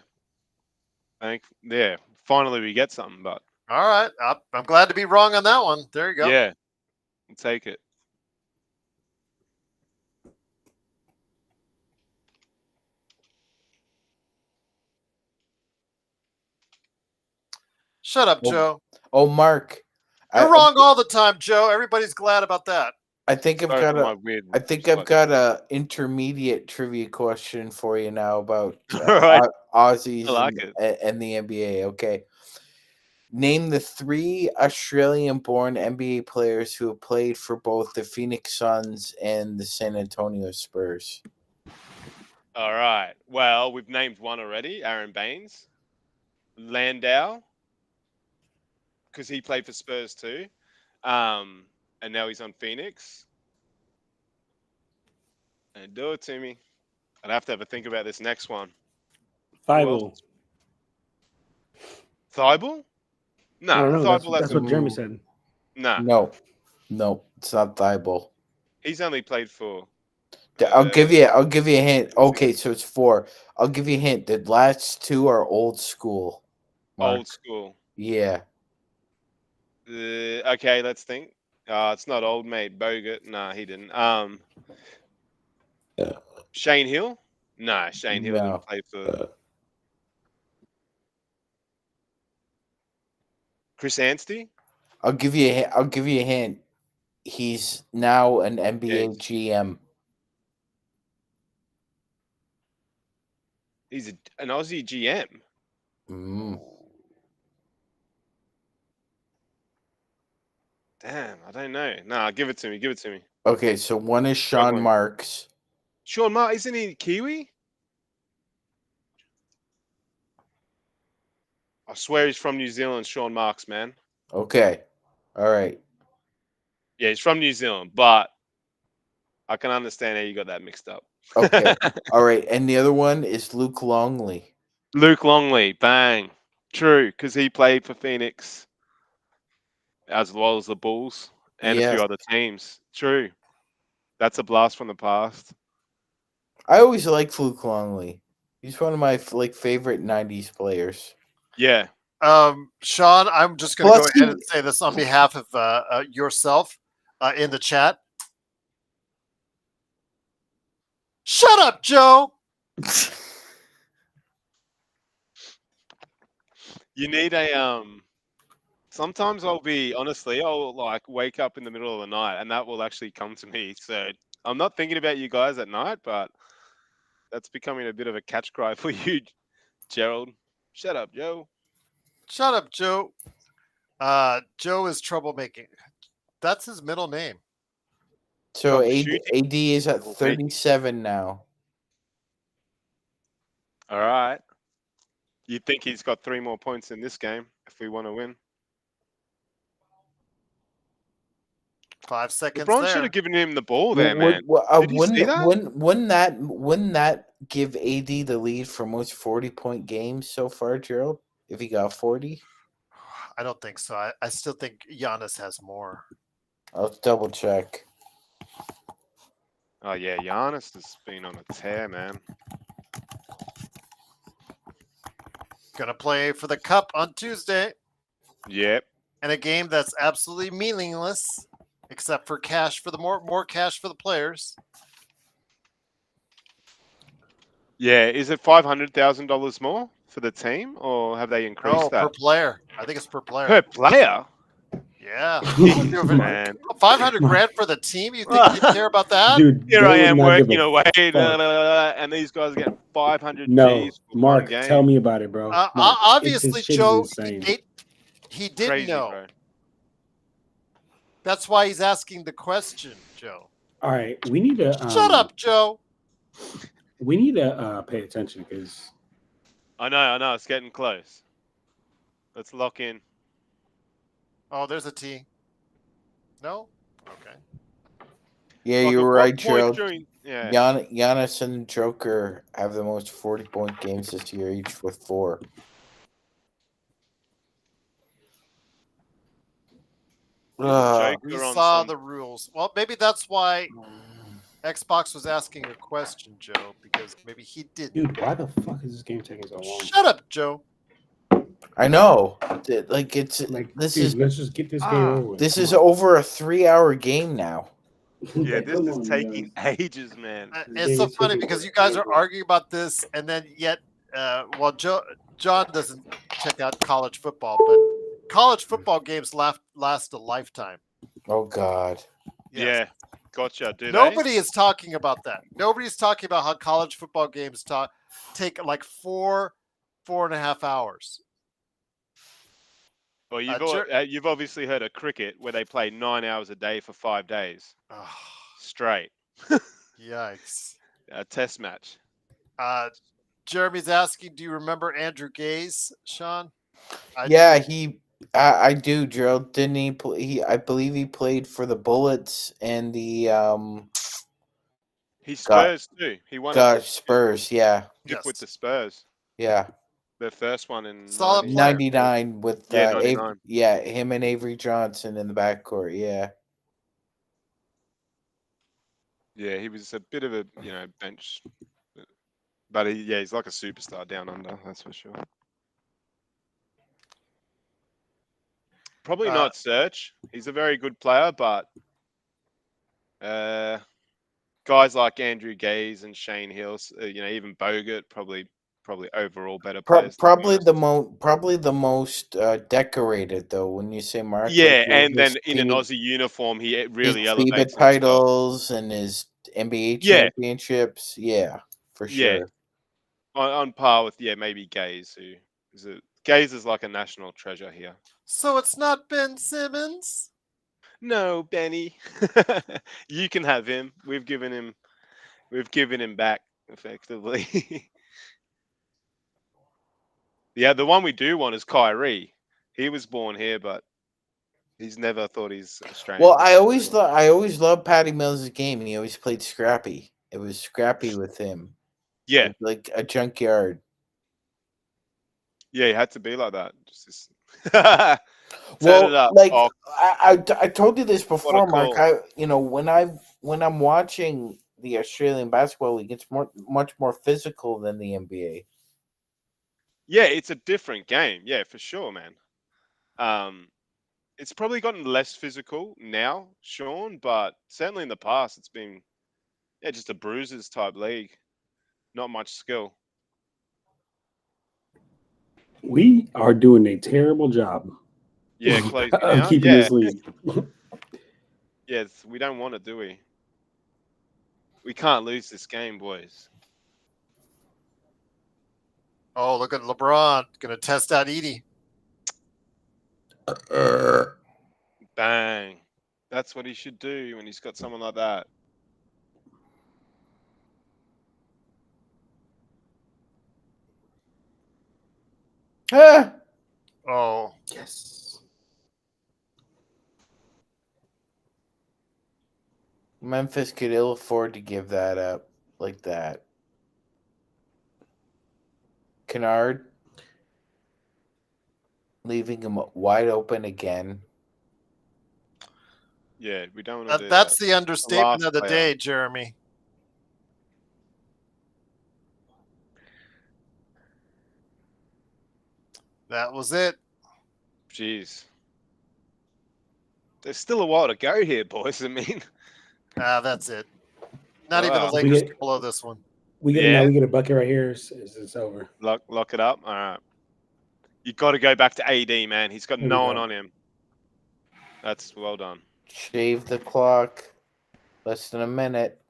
Finally we get something, but all right, I'm glad to be wrong on that one. There you go. Yeah, I'll take it. Shut up, Joe. Oh, Mark, You're wrong all the time, Joe. Everybody's glad about that. I think I've got a intermediate trivia question for you now about Aussies and the NBA. Okay, name the 3 Australian-born NBA players who have played for both the Phoenix Suns and the San Antonio Spurs. All right. Well, we've named one already, Aaron Baines. Landau, because he played for Spurs too. And now he's on Phoenix. And do it to me. I'd have to have a think about this next one. Thibault. Thibault? No, I don't know. Thibault That's what Jeremy said. No, it's not Thibault. he's only played for. I'll give you a hint. Okay, so it's 4. I'll give you a hint. The last 2 are old school. Mark. Old school. Yeah. Okay, let's think. It's not old mate Bogut. Nah, he didn't. Shane Hill? Nah, Shane Hill didn't play for. Chris Anstey? I'll give you a hint. He's now an NBA GM. He's an Aussie GM. Damn, I don't know. Nah, give it to me. Okay, so one is Sean Marks. Sean Marks, isn't he Kiwi? I swear he's from New Zealand, Sean Marks, man. Okay. All right. Yeah, he's from New Zealand, but I can understand how you got that mixed up. Okay. All right. And the other one is Luke Longley. Luke Longley, bang. True, because he played for Phoenix as well as the Bulls and a few other teams. True. That's a blast from the past. I always liked Luke Longley. He's one of my favorite 90s players. Yeah. Sean, I'm just going to go ahead and say this on behalf of yourself in the chat. Shut up, Joe. You need a sometimes I'll wake up in the middle of the night and that will actually come to me. So I'm not thinking about you guys at night, but that's becoming a bit of a catch cry for you, Gerald. Shut up, Joe. Shut up, Joe. Joe is troublemaking. That's his middle name. So Troubleshooting. AD is at Troublemaking. 37 now. All right. You think he's got 3 more points in this game if we want to win? 5 seconds LeBron there. should have given him the ball there, man. Did you see that? Wouldn't that give AD the lead for most 40-point games so far, Gerald? If he got 40? I don't think so. I still think Giannis has more. I'll double check. Oh, yeah. Giannis has been on a tear, man. Gonna play for the cup on Tuesday. Yep. And a game that's absolutely meaningless, except for cash for the more cash for the players. Yeah. Is it $500,000 more for the team, or have they increased No, that? per player. I think it's per player. Per player? Yeah. Man. 500 grand for the team? You think you care about that? Dude, Here they I would am not give working a away, fuck. and these guys are getting 500 No, G's for Mark, one game. tell me about it, bro. Mark, Obviously, this shit is Joe, insane. he didn't Crazy, know. bro. That's why he's asking the question, Joe. All right, we need to Shut up, Joe. We need to pay attention because I know. It's getting close. Let's lock in. Oh, there's a T. No? Okay. Yeah, Like, you at were what right, point Gerald. during- Yeah. Giannis and Joker have the most 40-point games this year, each with 4. Joker We on saw some- the rules. Well, maybe that's why Xbox was asking a question, Joe, because maybe he didn't. dude, why the fuck is this game taking so long? Shut up, Joe. I know. Like it's Like, this dude, is let's just get this game over with. this Come is on. over a 3-hour game now. Yeah, this Come is on, taking guys. ages, man. It's so funny because you guys are arguing about this, and then yet, John doesn't check out college football, but college football games last a lifetime. Oh God. Yes. Yeah, gotcha. Do Nobody is talking about that. Nobody's talking about how college football games take like 4.5 hours. Well, Jer- you've obviously heard of cricket where they play 9 hours a day for 5 days straight. Yikes. A test match. Jeremy's asking, do you remember Andrew Gaze, Sean? Yeah, I do, Gerald. Didn't he play? I believe he played for the Bullets and the He Spurs too. He won a Spurs. Yeah, Yes. with the Spurs. yeah. The first one in Solid 90. player. 99 with Yeah, 99. him and Avery Johnson in the backcourt. Yeah. Yeah, he was a bit of a bench, but he's like a superstar down under. That's for sure. Probably not Search. He's a very good player, but guys like Andrew Gaze and Shane Hills, even Bogut, probably overall better players. Probably the most decorated though. When you say Mark, yeah, like, and then his in an FIBA- Aussie uniform, he really his elevates FIBA himself. titles and his NBA championships. Yeah, for sure. Yeah. On par with maybe Gaze, who is Gaze is like a national treasure here. So it's not Ben Simmons? No, Benny. You can have him. We've given him back effectively. Yeah, the one we do want is Kyrie. He was born here, but he's never thought he's Australian. Well, I always loved Patty Mills' game. He always played scrappy. It was scrappy with him. Yeah, like a junkyard. Yeah, he had to be like that. Just Well, it up. like Oh, I told you this before, Mark. call. When I'm watching the Australian basketball league, it's much more physical than the NBA. Yeah, it's a different game. Yeah, for sure, man. It's probably gotten less physical now, Sean, but certainly in the past, it's been just a bruisers type league. Not much skill. We are doing a terrible job. Yeah, closing of out. keeping this lead. Yes, we don't want it, do we? We can't lose this game, boys. Oh, look at LeBron. Going to test out Edie. Bang. That's what he should do when he's got someone like that. Ah! Oh, Yes. Memphis could ill afford to give that up like that. Kennard leaving him wide open again. Yeah, we don't want to do that's that. the understatement last of the player. day, Jeremy. That was it. Jeez. There's still a while to go here, boys. I mean, That's it. Not even the Wow. Lakers can blow this one. We get Yeah. we get a bucket right here. It's over. lock it up. All right. You got to go back to AD, man. He's got There we no one go. on him. That's well done. Shave the clock. Less than a minute.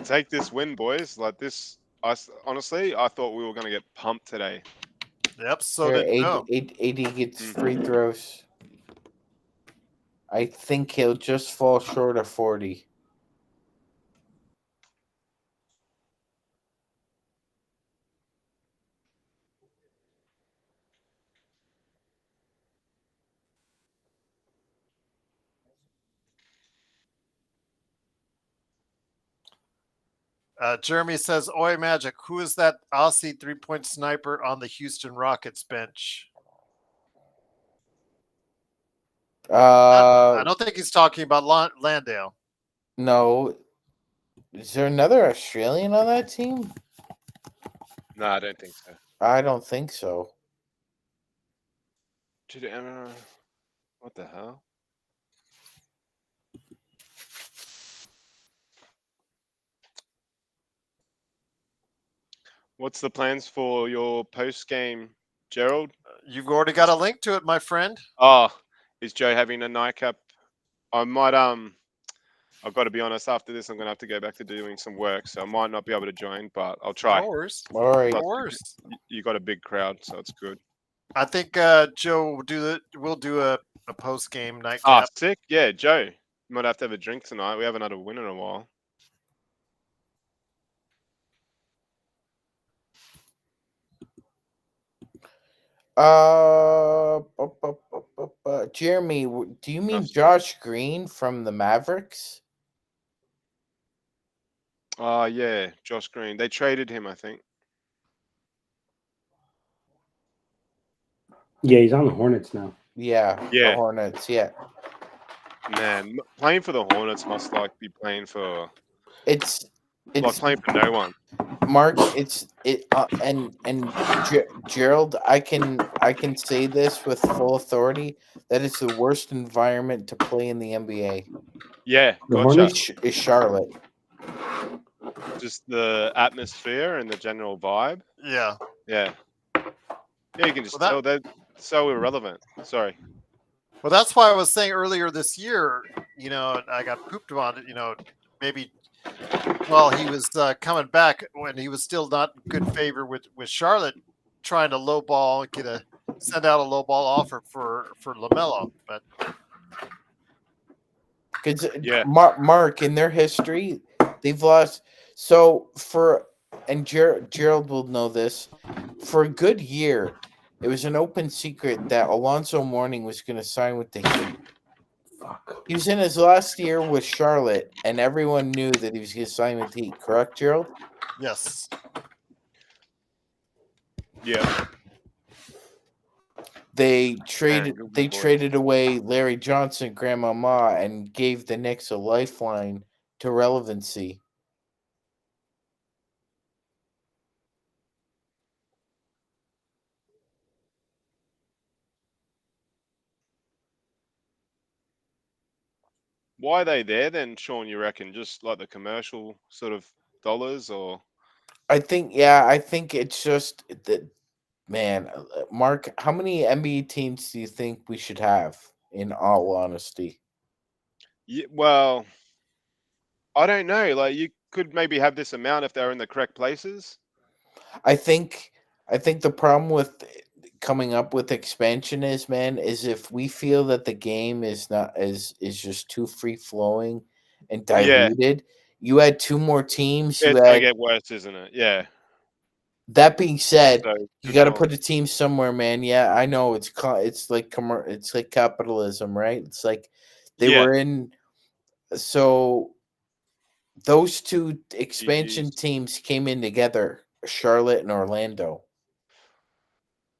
Take this win, boys. Like this. Honestly, I thought we were going to get pumped today. Yep, so Here, did no. AD gets free throws. I think he'll just fall short of 40. Jeremy says, "Oi, Magic, who is that Aussie three-point sniper on the Houston Rockets bench?" I don't think he's talking about Landale. No. Is there another Australian on that team? No, I don't think so. I don't think so. What the hell? What's the plans for your post game, Gerald? You've already got a link to it, my friend. Oh, is Joe having a nightcap? I might I've got to be honest, after this I'm gonna have to go back to doing some work, so I might not be able to join, but I'll try. Of course. All right. Of course. You got a big crowd, so it's good. I think Joe will do a post game Ah, nightcap. sick. Yeah, Joe. You might have to have a drink tonight. We haven't had a win in a while. Jeremy, do you mean Josh Green from the Mavericks? Oh, yeah, Josh Green. They traded him, I think. Yeah, he's on the Hornets now. Yeah, Yeah. the Hornets. Yeah, Man, playing for the Hornets must like be playing for it's like playing for no one. Mark. Gerald. I can say this with full authority that it's the worst environment to play in the NBA. Yeah, The gotcha. Hornets? Is Charlotte. Just the atmosphere and the general vibe. Yeah. Yeah. Yeah, you can just Well, tell they're so irrelevant. Sorry. Well, that's why I was saying earlier this year, I got pooped on it, maybe while he was coming back when he was still not in good favor with Charlotte, trying to lowball, send out a lowball offer for LaMelo. But Because Yeah. Mark, in their history, they've lost. So Gerald will know this. For a good year, it was an open secret that Alonzo Mourning was going to sign with the Heat. Fuck. He was in his last year with Charlotte, and everyone knew that he was going to sign with the Heat. Correct, Gerald? yes, Yeah. They good boy. traded away Larry Johnson, Grandma Ma, and gave the Knicks a lifeline to relevancy. Why are they there then, Sean, you reckon? Just like the commercial sort of dollars or I think it's just that, man, Mark, how many NBA teams do you think we should have, in all honesty? yeah, well, I don't know. Like you could maybe have this amount if they're in the correct places. I think the problem with coming up with expansion is, man, is if we feel that the game is not is just too free flowing and Yeah. diluted. You add 2 more teams. You It's gonna add. get worse, isn't it? Yeah. That being said, So you good got to call. put a team somewhere, man. Yeah, I know it's like it's like capitalism, right? It's like they Yeah. were in. So those 2 expansion GG's. teams came in together, Charlotte and Orlando.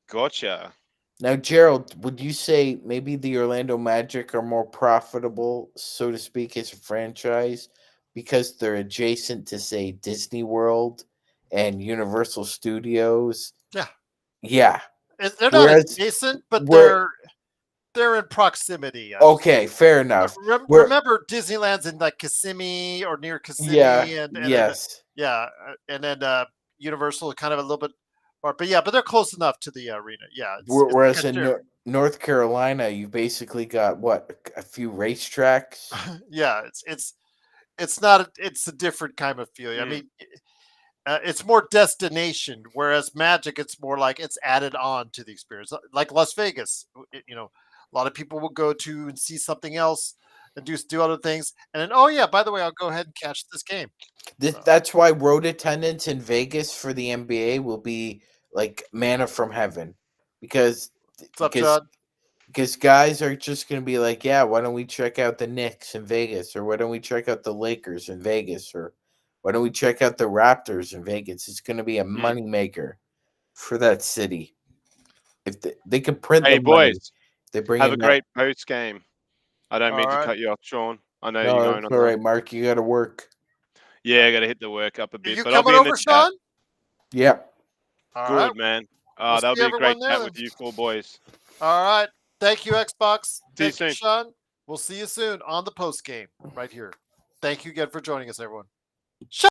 Gotcha. Now, Gerald, would you say maybe the Orlando Magic are more profitable, so to speak, as a franchise because they're adjacent to, say, Disney World and Universal Studios? Yeah. Yeah. They're not Whereas- adjacent, but where- they're in proximity. Okay, fair enough. Where- Remember, Disneyland's in like Kissimmee or near Kissimmee, Yeah. and Yes. and then Universal kind of a little bit more, but they're close enough to the arena. Yeah. Whereas in they're- North Carolina, you basically got a few racetracks. yeah, it's not. It's a different kind of feeling. I Mm. mean, it's more destination, whereas Magic, it's more like it's added on to the experience. Like Las Vegas, a lot of people will go to and see something else and do other things, and then oh yeah, by the way, I'll go ahead and catch this game. That's why road attendance in Vegas for the NBA will be like manna from heaven, because What's up, John? because guys are just going to be like, yeah, why don't we check out the Knicks in Vegas, or why don't we check out the Lakers in Vegas, or why don't we check out the Raptors in Vegas? It's going to be a moneymaker for that city. If they can print Hey the money, boys, they bring have in a great post game. I don't mean All to right. cut you off, Sean. I know No, you're going it's on. all right, Mark. You got to work. Yeah, I got to hit the work up a Are bit, you but I'll be coming in the over, chat. Sean? Yep. All Good right. man. We'll That'll see be a great everyone there chat then. with you 4 boys. All right. Thank you, Xbox. See you Thank you, soon. Sean. We'll see you soon on the post game right here. Thank you again for joining us, everyone.